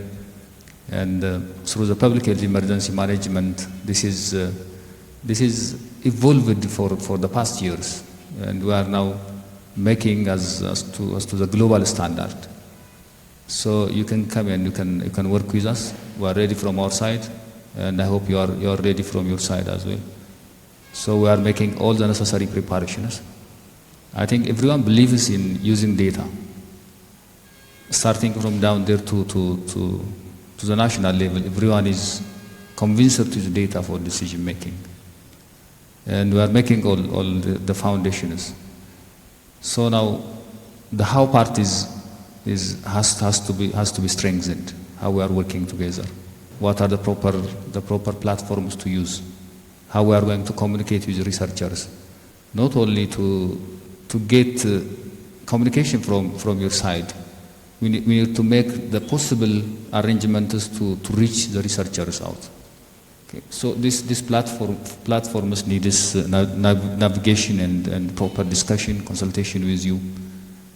And through the public health emergency management, this is evolved for the past years, and we are now making as to the global standard. So you can come and you can work with us. We are ready from our side, and I hope you are ready from your side as well. So we are making all the necessary preparations. I think everyone believes in using data, starting from down there to the national level. Everyone is convinced to use data for decision making, and we are making all the foundations. So now the how part has to be strengthened. How we are working together. What are the proper platforms to use? How we are going to communicate with researchers, not only to get communication from your side. We need to make the possible arrangements to reach the researchers out. Okay. So this platforms need this navigation and proper discussion, consultation with you.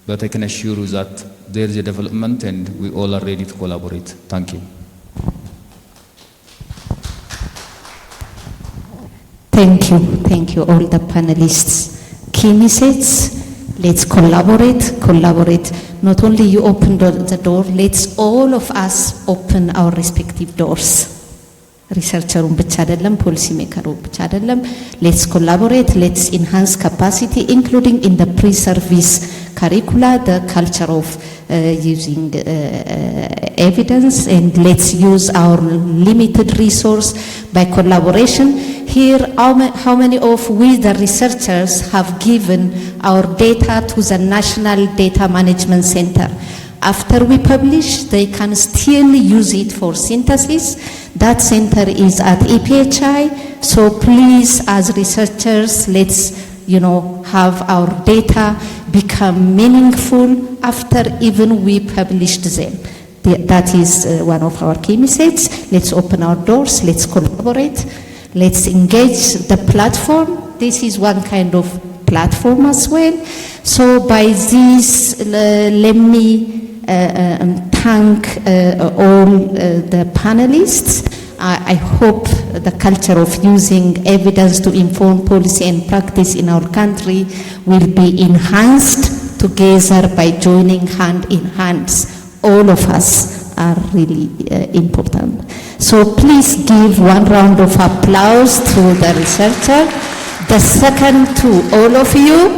But I can assure you that there is a development, and we all are ready to collaborate. Thank you. Thank you all the panelists. Key message, let's collaborate. Not only you open the door, let's all of us open our respective doors. Researcheሩን ብቻ አይደለም ፖሊሲ ሜከሩ ብቻ አይደለም let's collaborate, let's enhance capacity including in the pre-service curricula the culture of using evidence, and let's use our limited resource by collaboration. Here, how many of we, the researchers, have given our data to the National Data Management Center? After we publish, they can still use it for synthesis. That center is at EPHI, so please, as researchers, let's have our data become meaningful after even we published them. That is one of our key messages. Let's open our doors, let's collaborate, let's engage the platform. This is one kind of platform as well. So by this, let me thank all the panelists. I hope the culture of using evidence to inform policy and practice in our country will be enhanced together by joining hand in hands. All of us are really important. So please give one round of applause to the researcher, the second to all of you,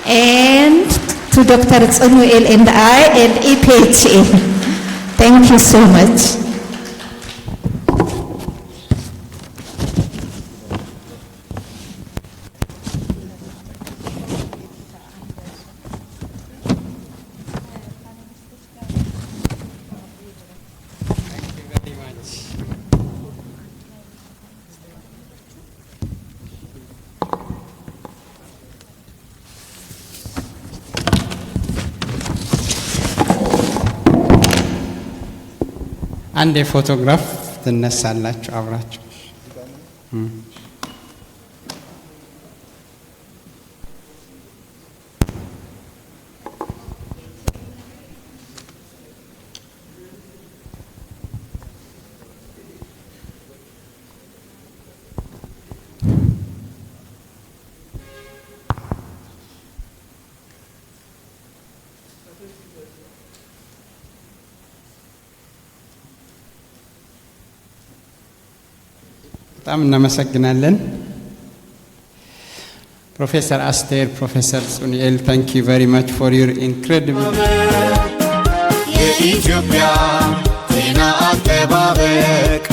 and to Dr. Tsunuel and I and EPHA. Thank you so much. አንድ ፎቶግራፍ ትነሳላችሁ አብራችሁ በጣም እናመሰግናለን ፕሮፌሰር አስቴር ፕሮፌሰር ጹንኤል thank you very much for your incredible የኢትዮጵያ ዜና አጠባበቅ